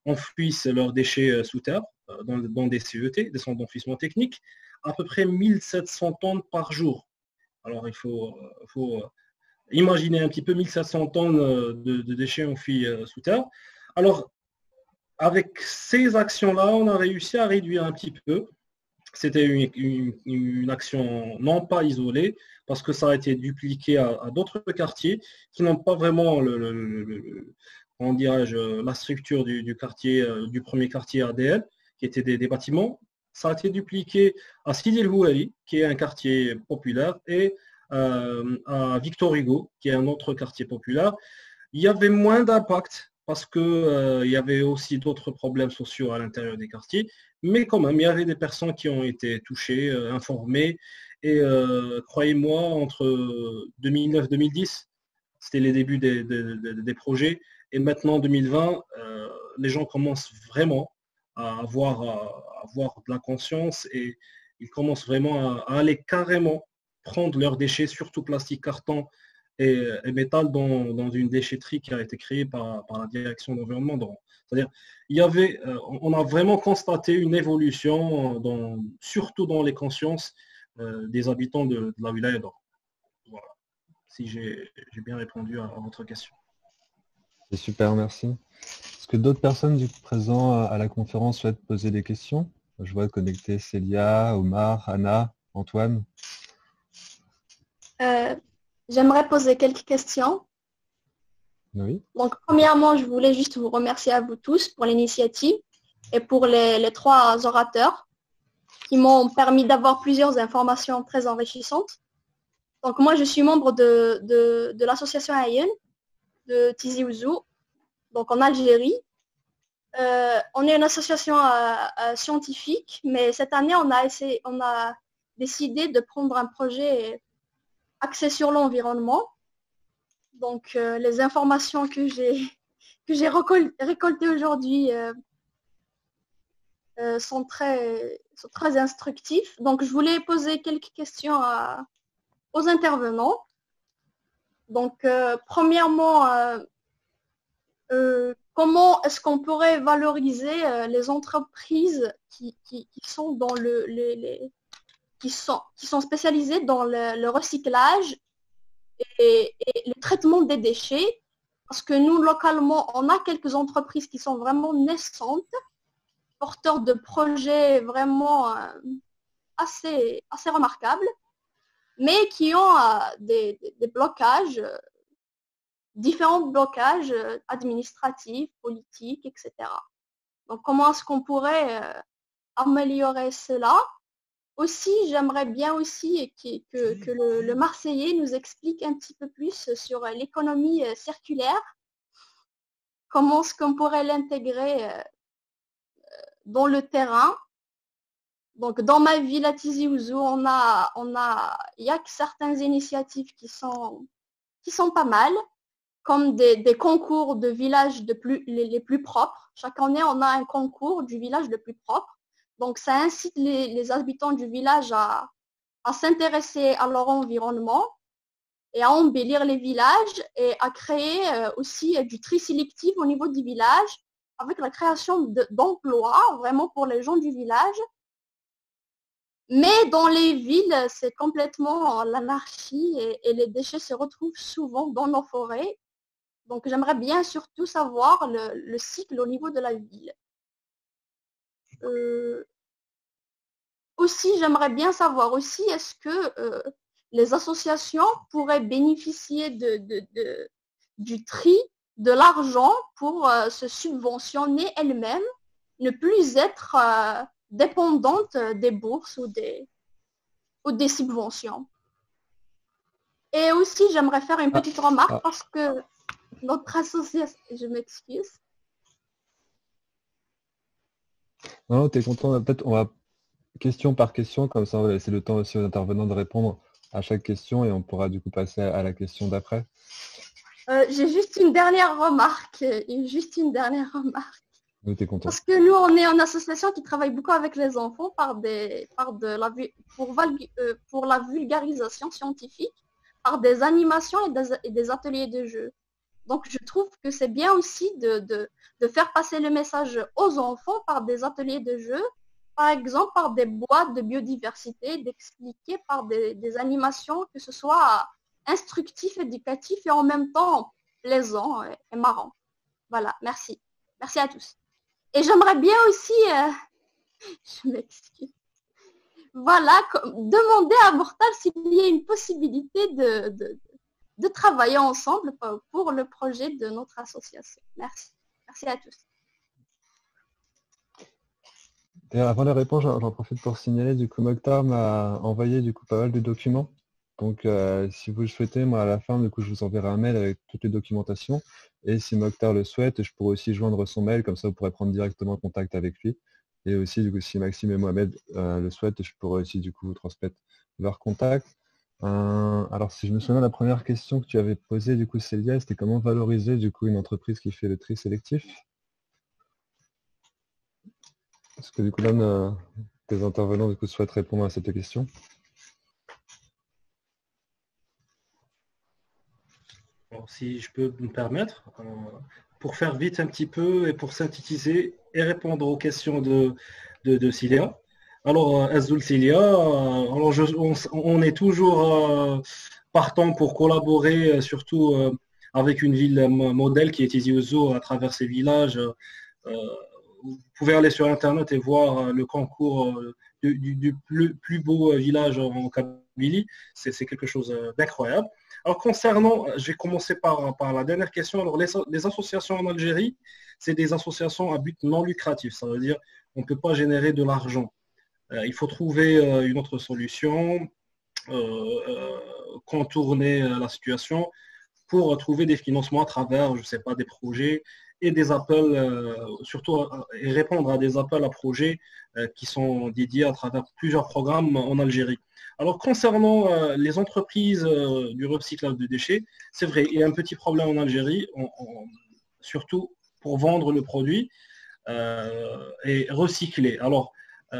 enfouissent leurs déchets sous terre dans des CET, des centres d'enfouissement technique, à peu près 1700 tonnes par jour. Alors il faut imaginer un petit peu 1700 tonnes de déchets enfouis sous terre. Alors avec ces actions-là, on a réussi à réduire un petit peu c'était une action non pas isolée, parce que ça a été dupliqué à d'autres quartiers qui n'ont pas vraiment comment dirais-je, la structure du quartier, du premier quartier ADL, qui était des bâtiments. Ça a été dupliqué à Sidi El Houari, qui est un quartier populaire, et à Victor Hugo, qui est un autre quartier populaire. Il y avait moins d'impact parce qu'il y avait aussi d'autres problèmes sociaux à l'intérieur des quartiers, mais quand même, il y avait des personnes qui ont été touchées, informées, et croyez-moi, entre 2009 et 2010, c'était les débuts des projets, et maintenant 2020, les gens commencent vraiment à avoir de la conscience, et ils commencent vraiment à aller carrément prendre leurs déchets, surtout plastique, carton et métal, dans une déchetterie qui a été créée par la direction de l'environnement. C'est-à-dire, on a vraiment constaté une évolution, surtout dans les consciences des habitants de la wilaya d'Or. Voilà, si j'ai bien répondu à votre question. C'est super, merci. Est-ce que d'autres personnes du présent à la conférence souhaitent poser des questions? Je vois connecter Célia, Omar, Anna, Antoine. J'aimerais poser quelques questions. Oui. Donc, premièrement, je voulais juste vous remercier à vous tous pour l'initiative et pour les 3 orateurs qui m'ont permis d'avoir plusieurs informations très enrichissantes. Donc, moi, je suis membre de l'association Ayen de Tizi Ouzou, donc en Algérie. On est une association scientifique, mais cette année, on a décidé de prendre un projet axé sur l'environnement. Donc, les informations que j'ai récoltées aujourd'hui sont très instructives. Donc, je voulais poser quelques questions aux intervenants. Donc, premièrement, comment est-ce qu'on pourrait valoriser les entreprises qui sont dans qui sont spécialisées dans le recyclage et le traitement des déchets, parce que nous, localement, on a quelques entreprises qui sont vraiment naissantes, porteurs de projets vraiment assez remarquables, mais qui ont des blocages, différents blocages administratifs, politiques, etc. Donc, comment est-ce qu'on pourrait améliorer cela? Aussi, j'aimerais bien aussi que le Marseillais nous explique un petit peu plus sur l'économie circulaire. Comment est-ce qu'on pourrait l'intégrer dans le terrain? Donc, dans ma ville à Tizi Ouzou, il y a certaines initiatives qui sont pas mal, comme des concours de villages les plus propres. Chaque année, on a un concours du village le plus propre. Donc, ça incite les habitants du village à s'intéresser à leur environnement et à embellir les villages et à créer aussi du tri sélectif au niveau du village avec la création d'emplois vraiment pour les gens du village. Mais dans les villes, c'est complètement l'anarchie et les déchets se retrouvent souvent dans nos forêts. Donc, j'aimerais bien surtout savoir le cycle au niveau de la ville. Aussi, j'aimerais bien savoir aussi, est-ce que les associations pourraient bénéficier du tri de l'argent pour se subventionner elles-mêmes, ne plus être dépendantes des bourses ou des subventions. Et aussi, j'aimerais faire une petite remarque parce que notre association, je m'excuse. Non, t'es content. Peut-être on va question par question, comme ça on va laisser le temps aussi aux intervenants de répondre à chaque question et on pourra du coup passer à la question d'après. J'ai juste une dernière remarque. Nous, t'es content. Parce que nous, on est une association qui travaille beaucoup avec les enfants pour la vulgarisation scientifique, par des animations et des ateliers de jeux. Donc, je trouve que c'est bien aussi de faire passer le message aux enfants par des ateliers de jeux, par exemple par des boîtes de biodiversité, d'expliquer par des animations, que ce soit instructif, éducatif et en même temps plaisant et marrant. Voilà, merci. Merci à tous. Et j'aimerais bien aussi, je m'excuse, voilà, demander à Mortal s'il y a une possibilité de travailler ensemble pour le projet de notre association. Merci. Merci à tous. D'ailleurs, avant les réponses, j'en profite pour signaler, du coup, Mokhtar m'a envoyé du coup pas mal de documents. Donc, si vous le souhaitez, moi, à la fin, du coup, je vous enverrai un mail avec toutes les documentations. Et si Mokhtar le souhaite, je pourrai aussi joindre son mail, comme ça, vous pourrez prendre directement contact avec lui. Et aussi, du coup, si Maxime et Mohamed le souhaitent, je pourrai aussi, du coup, vous transmettre leur contact. Alors, si je me souviens, la première question que tu avais posée, du coup, Célia, c'était comment valoriser, du coup, une entreprise qui fait le tri sélectif? Est-ce que, du coup, là, tes intervenants, du coup, souhaitent répondre à cette question? Alors, si je peux me permettre, pour faire vite un petit peu et pour synthétiser et répondre aux questions de Cilia. Alors, Azul Cilia, alors on est toujours partant pour collaborer, surtout avec une ville modèle qui est Tizi Ouzou à travers ces villages. Vous pouvez aller sur Internet et voir le concours du plus beau village en Kabylie. C'est quelque chose d'incroyable. Alors concernant, je vais commencer par la dernière question. Alors les associations en Algérie, c'est des associations à but non lucratif. Ça veut dire qu'on ne peut pas générer de l'argent. Il faut trouver une autre solution, contourner la situation pour trouver des financements à travers, je ne sais pas, des projets et des appels, surtout et répondre à des appels à projets qui sont dédiés à travers plusieurs programmes en Algérie. Alors concernant les entreprises du recyclage de déchets, c'est vrai, il y a un petit problème en Algérie, surtout pour vendre le produit et recycler. Alors,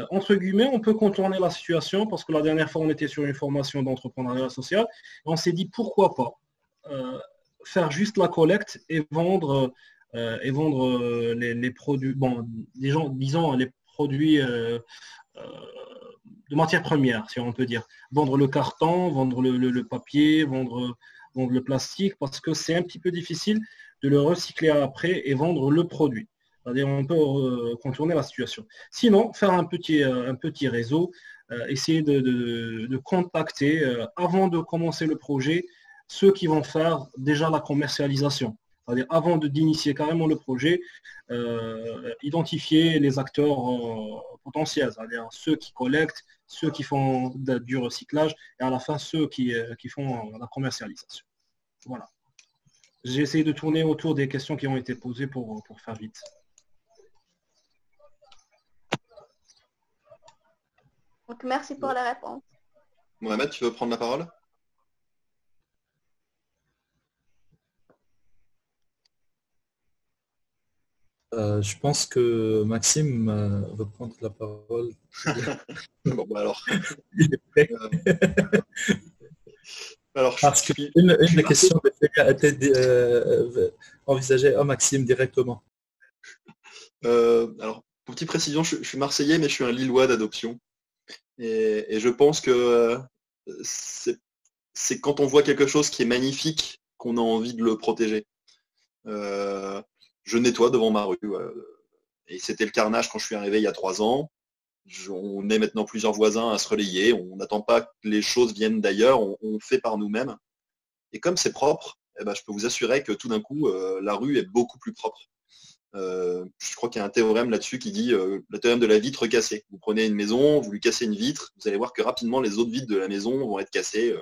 entre guillemets, on peut contourner la situation parce que la dernière fois, on était sur une formation d'entrepreneuriat social et on s'est dit pourquoi pas faire juste la collecte et vendre les produits, bon, disons les produits de matières premières, si on peut dire. Vendre le carton, vendre le papier, vendre le plastique, parce que c'est un petit peu difficile de le recycler après et vendre le produit. C'est-à-dire on peut contourner la situation. Sinon, faire un petit réseau, essayer de contacter, avant de commencer le projet, ceux qui vont faire déjà la commercialisation. C'est-à-dire avant d'initier carrément le projet, identifier les acteurs potentiels, c'est-à-dire ceux qui collectent, ceux qui font du recyclage et à la fin ceux qui font la commercialisation. Voilà. J'ai essayé de tourner autour des questions qui ont été posées pour faire vite. Donc, merci pour la réponse. Mohamed, tu veux prendre la parole? Je pense que Maxime va prendre la parole. Bon, bah alors. Il est prêt. Alors, parce qu'une des questions a été envisagée à Maxime directement. Alors, pour petite précision, je suis Marseillais, mais je suis un Lillois d'adoption. Et je pense que c'est quand on voit quelque chose qui est magnifique qu'on a envie de le protéger. Je nettoie devant ma rue. Et c'était le carnage quand je suis arrivé il y a 3 ans. On est maintenant plusieurs voisins à se relayer. On n'attend pas que les choses viennent d'ailleurs. On fait par nous-mêmes. Et comme c'est propre, eh ben, je peux vous assurer que tout d'un coup, la rue est beaucoup plus propre. Je crois qu'il y a un théorème là-dessus qui dit le théorème de la vitre cassée. Vous prenez une maison, vous lui cassez une vitre, vous allez voir que rapidement les autres vitres de la maison vont être cassées.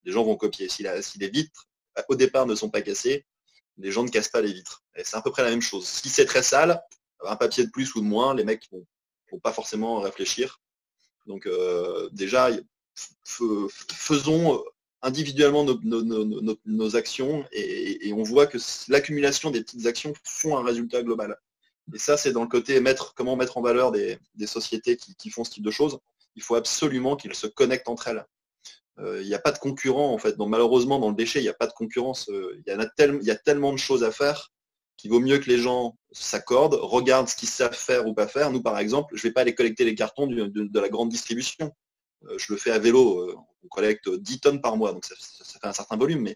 Les gens vont copier. Si les vitres au départ ne sont pas cassées, les gens ne cassent pas les vitres. Et c'est à peu près la même chose. Si c'est très sale, un papier de plus ou de moins, les mecs vont pas forcément réfléchir. Donc déjà, faisons individuellement nos actions et on voit que l'accumulation des petites actions font un résultat global. Et ça, c'est dans le côté comment mettre en valeur des sociétés qui font ce type de choses. Il faut absolument qu'ils se connectent entre elles. Il n'y a pas de concurrent en fait. Donc malheureusement dans le déchet, il n'y a pas de concurrence. Il y a tellement de choses à faire qu'il vaut mieux que les gens s'accordent, regardent ce qu'ils savent faire ou pas faire. Nous par exemple, je ne vais pas aller collecter les cartons de la grande distribution. Je le fais à vélo. On collecte 10 tonnes par mois, donc ça fait un certain volume.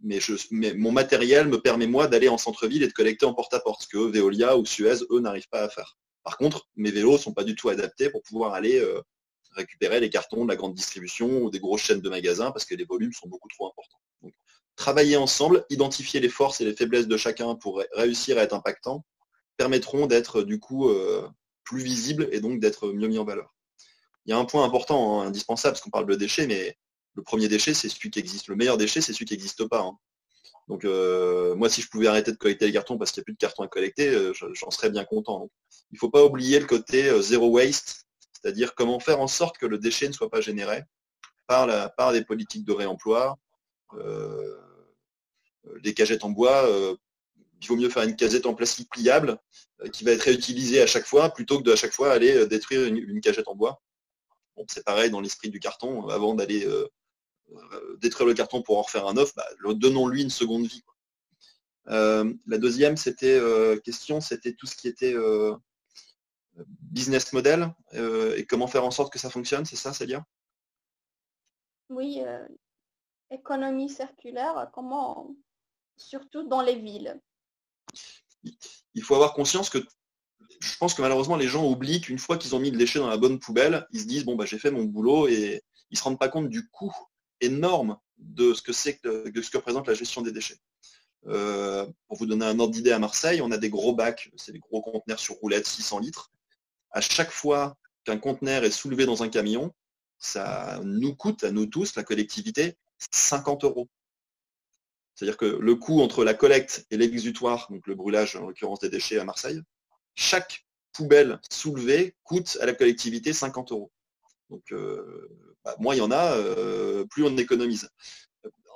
Mais mon matériel me permet moi d'aller en centre-ville et de collecter en porte-à-porte, ce que Veolia ou Suez, eux, n'arrivent pas à faire. Par contre, mes vélos ne sont pas du tout adaptés pour pouvoir aller récupérer les cartons de la grande distribution ou des grosses chaînes de magasins parce que les volumes sont beaucoup trop importants. Donc, travailler ensemble, identifier les forces et les faiblesses de chacun pour réussir à être impactant, permettront d'être du coup plus visible et donc d'être mieux mis en valeur. Il y a un point important, hein, indispensable, parce qu'on parle de déchets, mais le premier déchet, c'est celui qui existe. Le meilleur déchet, c'est celui qui n'existe pas. Hein. Donc moi, si je pouvais arrêter de collecter les cartons parce qu'il n'y a plus de cartons à collecter, j'en serais bien content. Donc, il ne faut pas oublier le côté zéro waste, c'est-à-dire comment faire en sorte que le déchet ne soit pas généré par des politiques de réemploi. Les cagettes en bois, il vaut mieux faire une casette en plastique pliable qui va être réutilisée à chaque fois plutôt que de à chaque fois aller détruire une cagette en bois. Bon, c'est pareil dans l'esprit du carton, avant d'aller détruire le carton pour en refaire un neuf, donnons-lui une seconde vie. La deuxième question, c'était tout ce qui était business model et comment faire en sorte que ça fonctionne, c'est ça, Célia? Oui, économie circulaire, comment, surtout dans les villes. Il faut avoir conscience que je pense que malheureusement les gens oublient qu'une fois qu'ils ont mis le déchet dans la bonne poubelle, ils se disent bon j'ai fait mon boulot et ils ne se rendent pas compte du coût énorme de ce que représente la gestion des déchets. Pour vous donner un ordre d'idée, à Marseille, on a des gros bacs, c'est des gros conteneurs sur roulettes, 600 litres. À chaque fois qu'un conteneur est soulevé dans un camion, ça nous coûte à nous tous, la collectivité, 50 €. C'est-à-dire que le coût entre la collecte et l'exutoire, donc le brûlage en l'occurrence des déchets à Marseille, chaque poubelle soulevée coûte à la collectivité 50 €. Donc moins il y en a, plus on économise.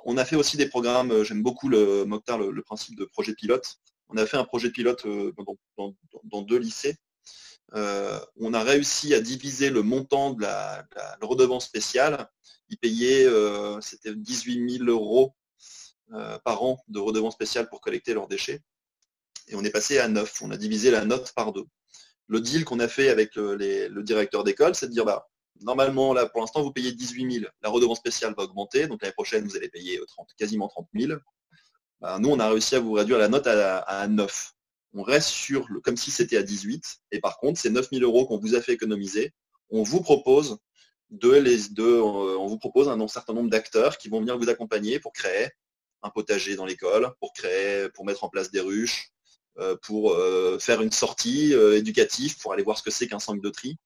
On a fait aussi des programmes, j'aime beaucoup Mokhtar, le principe de projet pilote. On a fait un projet pilote dans 2 lycées. On a réussi à diviser le montant de la redevance spéciale. Ils payaient, c'était 18 000 € par an de redevance spéciale pour collecter leurs déchets. Et on est passé à 9. On a divisé la note par 2. Le deal qu'on a fait avec le directeur d'école, c'est de dire normalement, là, pour l'instant, vous payez 18 000. La redevance spéciale va augmenter. Donc l'année prochaine, vous allez payer quasiment 30 000. Nous, on a réussi à vous réduire la note à 9. On reste comme si c'était à 18. Et par contre, ces 9 000 € qu'on vous a fait économiser, on vous propose on vous propose un certain nombre d'acteurs qui vont venir vous accompagner pour créer un potager dans l'école, pour mettre en place des ruches, pour faire une sortie éducative, pour aller voir ce que c'est qu'un centre de tri.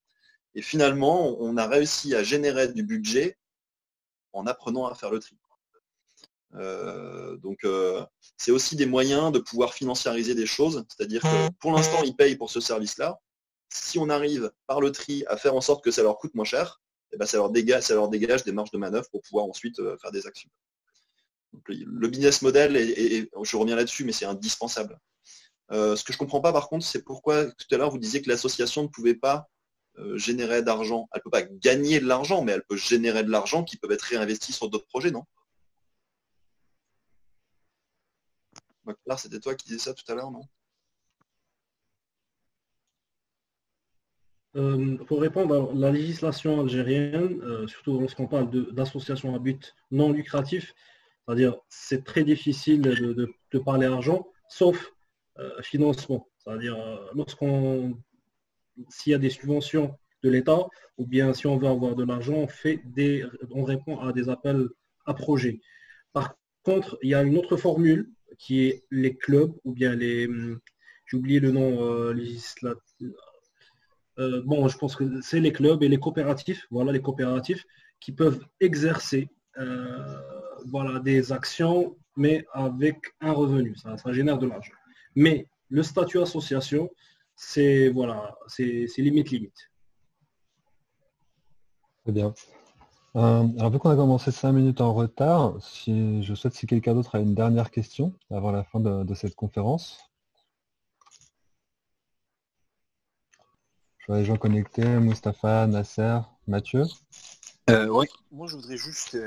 Et finalement, on a réussi à générer du budget en apprenant à faire le tri. Donc, c'est aussi des moyens de pouvoir financiariser des choses. C'est-à-dire que pour l'instant, ils payent pour ce service-là. Si on arrive par le tri à faire en sorte que ça leur coûte moins cher, ça leur dégage des marges de manœuvre pour pouvoir ensuite faire des actions. Donc, le business model, je reviens là-dessus, mais c'est indispensable. Ce que je ne comprends pas par contre, c'est pourquoi tout à l'heure vous disiez que l'association ne pouvait pas générer d'argent. Elle ne peut pas gagner de l'argent, mais elle peut générer de l'argent qui peut être réinvesti sur d'autres projets, non? Là, c'était toi qui disais ça tout à l'heure, non? Pour répondre à la législation algérienne, surtout lorsqu'on parle d'associations à but non lucratif, c'est-à-dire c'est très difficile de parler argent, sauf financement. C'est-à-dire s'il y a des subventions de l'État, ou bien si on veut avoir de l'argent, on répond à des appels à projets. Par contre, il y a une autre formule qui est les clubs, ou bien j'ai oublié le nom législatif. Je pense que c'est les clubs et les coopératifs, les coopératifs qui peuvent exercer des actions, mais avec un revenu, ça génère de l'argent. Mais le statut association, c'est limite. Très bien. Alors vu qu'on a commencé 5 minutes en retard, si quelqu'un d'autre a une dernière question avant la fin de cette conférence. Je vois les gens connectés, Mustapha, Nasser, Mathieu. Oui, moi je voudrais juste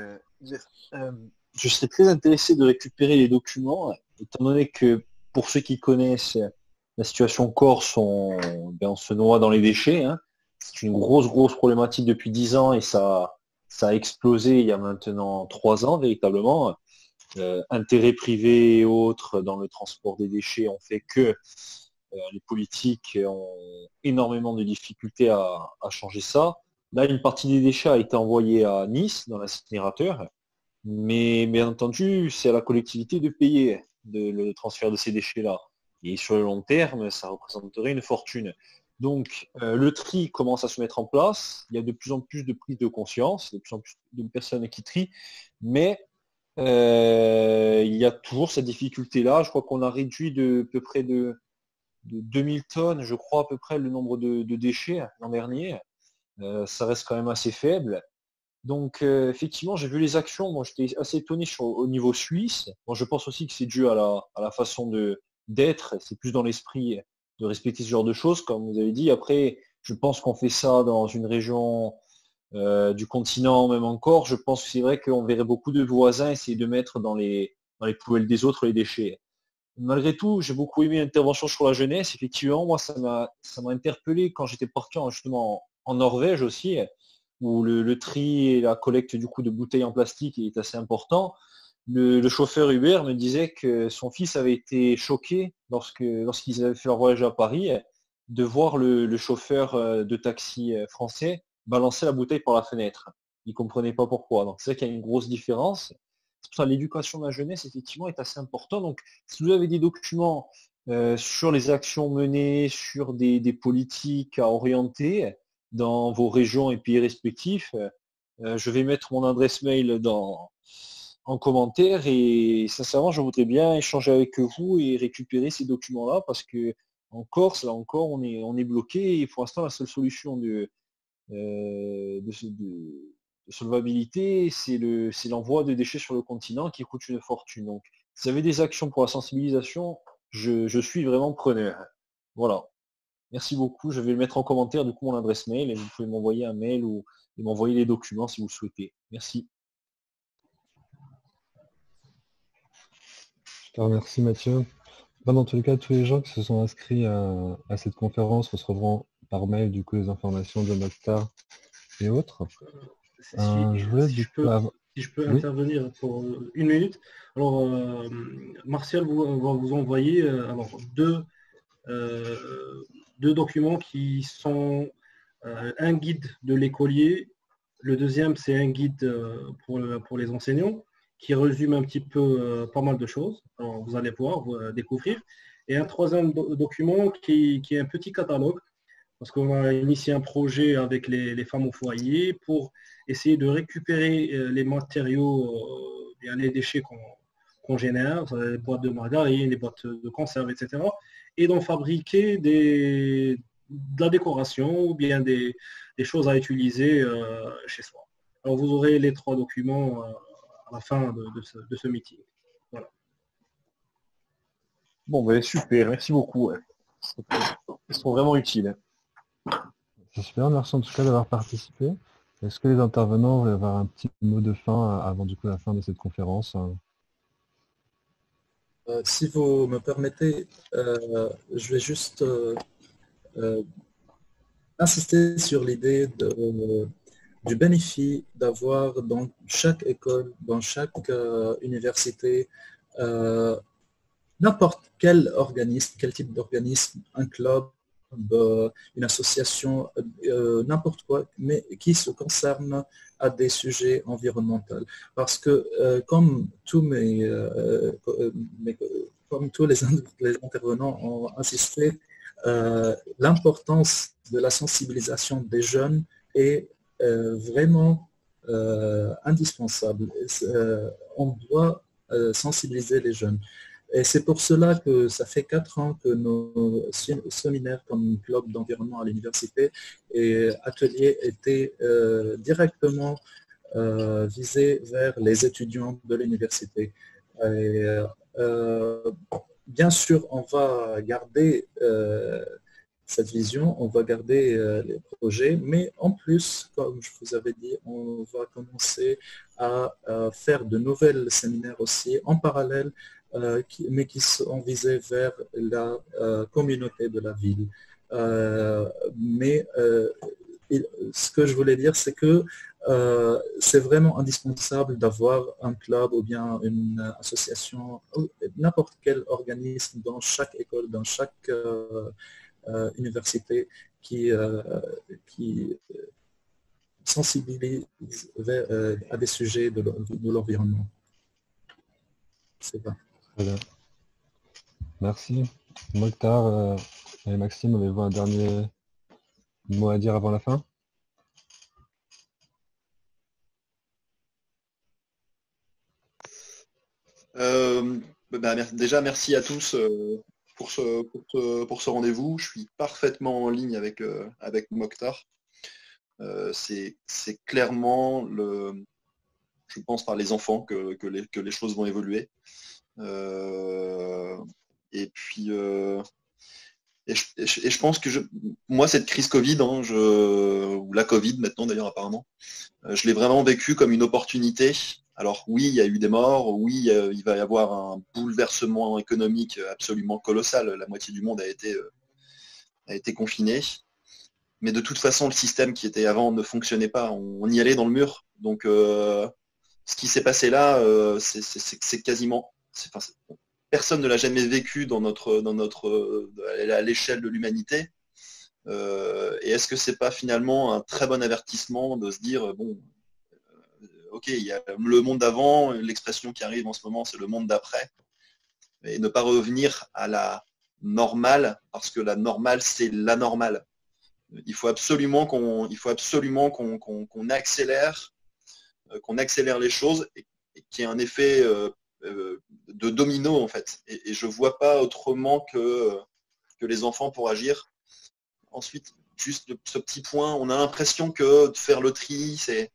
dire, je serais très intéressé de récupérer les documents, étant donné que pour ceux qui connaissent la situation corse, on se noie dans les déchets. Hein. C'est une grosse problématique depuis 10 ans et ça a explosé il y a maintenant 3 ans véritablement. Intérêts privés et autres dans le transport des déchets ont fait que les politiques ont énormément de difficultés à changer ça. Là, une partie des déchets a été envoyée à Nice, dans l'incinérateur, mais bien entendu, c'est à la collectivité de payer le transfert de ces déchets-là. Et sur le long terme, ça représenterait une fortune. Donc, le tri commence à se mettre en place. Il y a de plus en plus de prise de conscience, de plus en plus de personnes qui trient, mais il y a toujours cette difficulté-là. Je crois qu'on a réduit de à peu près de 2000 tonnes, je crois, à peu près le nombre de déchets l'an dernier. Ça reste quand même assez faible. Donc, effectivement, j'ai vu les actions. Moi, j'étais assez étonné au niveau suisse. Moi, je pense aussi que c'est dû à la façon d'être. C'est plus dans l'esprit de respecter ce genre de choses, comme vous avez dit. Après, je pense qu'on fait ça dans une région du continent, même encore. Je pense que c'est vrai qu'on verrait beaucoup de voisins essayer de mettre dans les poubelles des autres les déchets. Malgré tout, j'ai beaucoup aimé l'intervention sur la jeunesse. Effectivement, moi, ça m'a interpellé quand j'étais parti justement en Norvège aussi, où le tri et la collecte du coup de bouteilles en plastique est assez important. Le chauffeur Uber me disait que son fils avait été choqué lorsqu'ils avaient fait leur voyage à Paris, de voir le chauffeur de taxi français balancer la bouteille par la fenêtre. Il comprenait pas pourquoi. Donc c'est vrai qu'il y a une grosse différence. C'est pour ça l'éducation de la jeunesse, effectivement, est assez important. Donc, si vous avez des documents sur les actions menées, sur des politiques à orienter dans vos régions et pays respectifs, je vais mettre mon adresse mail en commentaire et sincèrement, je voudrais bien échanger avec vous et récupérer ces documents-là parce que en Corse, là encore, on est bloqué et pour l'instant, la seule solution de solvabilité, c'est l'envoi de déchets sur le continent qui coûte une fortune. Donc, si vous avez des actions pour la sensibilisation, je suis vraiment preneur. Voilà. Merci beaucoup. Je vais le mettre en commentaire du coup mon adresse mail et vous pouvez m'envoyer un mail ou m'envoyer les documents si vous le souhaitez. Merci. Je te remercie Mathieu. Bah, dans tous les cas, tous les gens qui se sont inscrits à cette conférence recevront par mail du coup les informations de Mockstar et autres. Je voulais du coup si je peux Oui. intervenir pour une minute. Alors, Martial va vous envoyer deux documents qui sont un guide de l'écolier. Le deuxième, c'est un guide pour les enseignants qui résume un petit peu pas mal de choses. Alors, vous allez pouvoir découvrir. Et un troisième document qui est un petit catalogue parce qu'on a initié un projet avec les femmes au foyer pour essayer de récupérer les matériaux, bien les déchets qu'on génère, les boîtes de margarine, les boîtes de conserve, etc., et d'en fabriquer de la décoration ou bien des choses à utiliser chez soi. Alors vous aurez les trois documents à la fin de ce meeting. Voilà. Bon, ben super, merci beaucoup. Ouais. Ils sont vraiment utiles. C'est super, merci en tout cas d'avoir participé. Est-ce que les intervenants vont avoir un petit mot de fin avant du coup la fin de cette conférence? Si vous me permettez, je vais juste insister sur l'idée du bénéfice d'avoir dans chaque école, dans chaque université, n'importe quel organisme, quel type d'organisme, un club, une association, n'importe quoi, mais qui se concerne à des sujets environnementaux. Parce que comme tous comme tous les intervenants ont insisté, l'importance de la sensibilisation des jeunes est vraiment indispensable. On doit sensibiliser les jeunes. Et c'est pour cela que ça fait 4 ans que nos séminaires comme club d'environnement à l'université et ateliers étaient directement visés vers les étudiants de l'université. Bien sûr, on va garder cette vision, on va garder les projets, mais en plus, comme je vous avais dit, on va commencer à faire de nouvelles séminaires aussi en parallèle, mais qui sont visés vers la communauté de la ville. Ce que je voulais dire, c'est que c'est vraiment indispensable d'avoir un club ou bien une association, n'importe quel organisme dans chaque école, dans chaque université qui sensibilise à des sujets de l'environnement. C'est pas. Très bien. Merci. Mokhtar et Maxime, avez-vous un dernier mot à dire avant la fin? Déjà, merci à tous pour ce rendez-vous. Je suis parfaitement en ligne avec Mokhtar. C'est clairement, je pense, par les enfants que les choses vont évoluer. Et puis, je pense que moi, cette crise Covid, ou la Covid maintenant d'ailleurs apparemment, je l'ai vraiment vécu comme une opportunité. Alors oui, il y a eu des morts, oui, il va y avoir un bouleversement économique absolument colossal. La moitié du monde a été confiné. Mais de toute façon, le système qui était avant ne fonctionnait pas. On y allait dans le mur. Donc, ce qui s'est passé là, c'est quasiment... personne ne l'a jamais vécu à l'échelle de l'humanité. Et est-ce que c'est pas finalement un très bon avertissement de se dire, bon, ok, il y a le monde d'avant, l'expression qui arrive en ce moment, c'est le monde d'après, et ne pas revenir à la normale, parce que la normale, c'est la normale. Il faut absolument qu'on accélère les choses et qu'il y ait un effet de domino en fait. Et je vois pas autrement que les enfants pour agir. Ensuite, juste ce petit point, on a l'impression que de faire le tri, c'est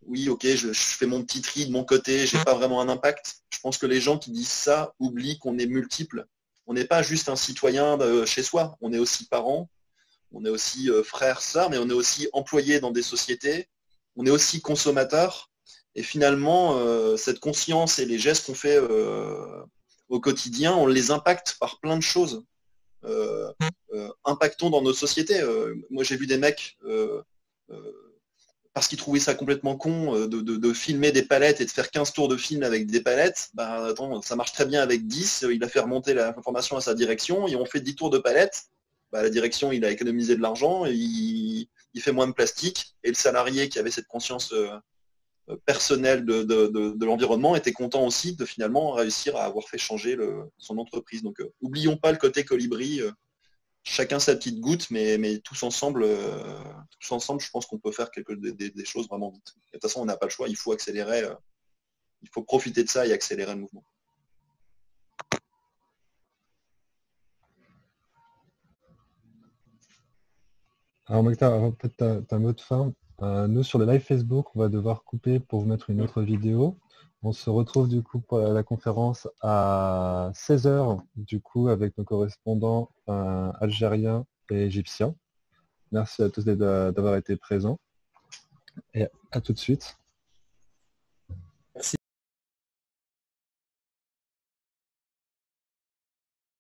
oui, ok, je fais mon petit tri de mon côté, j'ai pas vraiment un impact. Je pense que les gens qui disent ça oublient qu'on est multiples. On n'est pas juste un citoyen de chez soi, on est aussi parents, on est aussi frères, sœurs, mais on est aussi employés dans des sociétés, on est aussi consommateurs. Et finalement, cette conscience et les gestes qu'on fait au quotidien, on les impacte par plein de choses. Impactons dans nos sociétés. Moi, j'ai vu des mecs, parce qu'ils trouvaient ça complètement con, de filmer des palettes et de faire 15 tours de film avec des palettes. Ben, attends, ça marche très bien avec 10. Il a fait remonter l'information à sa direction. Ils ont fait 10 tours de palettes. Ben, la direction, il a économisé de l'argent. Il fait moins de plastique. Et le salarié qui avait cette conscience personnel de l'environnement était content aussi de finalement réussir à avoir fait changer son entreprise. Donc oublions pas le côté colibri, chacun sa petite goutte, mais tous ensemble, je pense qu'on peut faire des choses vraiment vite. Et de toute façon, on n'a pas le choix, il faut accélérer, il faut profiter de ça et accélérer le mouvement. Alors Mokhtar, avant peut-être ta mot de fin, nous sur le live Facebook, on va devoir couper pour vous mettre une autre vidéo. On se retrouve du coup pour la conférence à 16 h du coup avec nos correspondants algériens et égyptiens. Merci à tous d'avoir été présents et à tout de suite.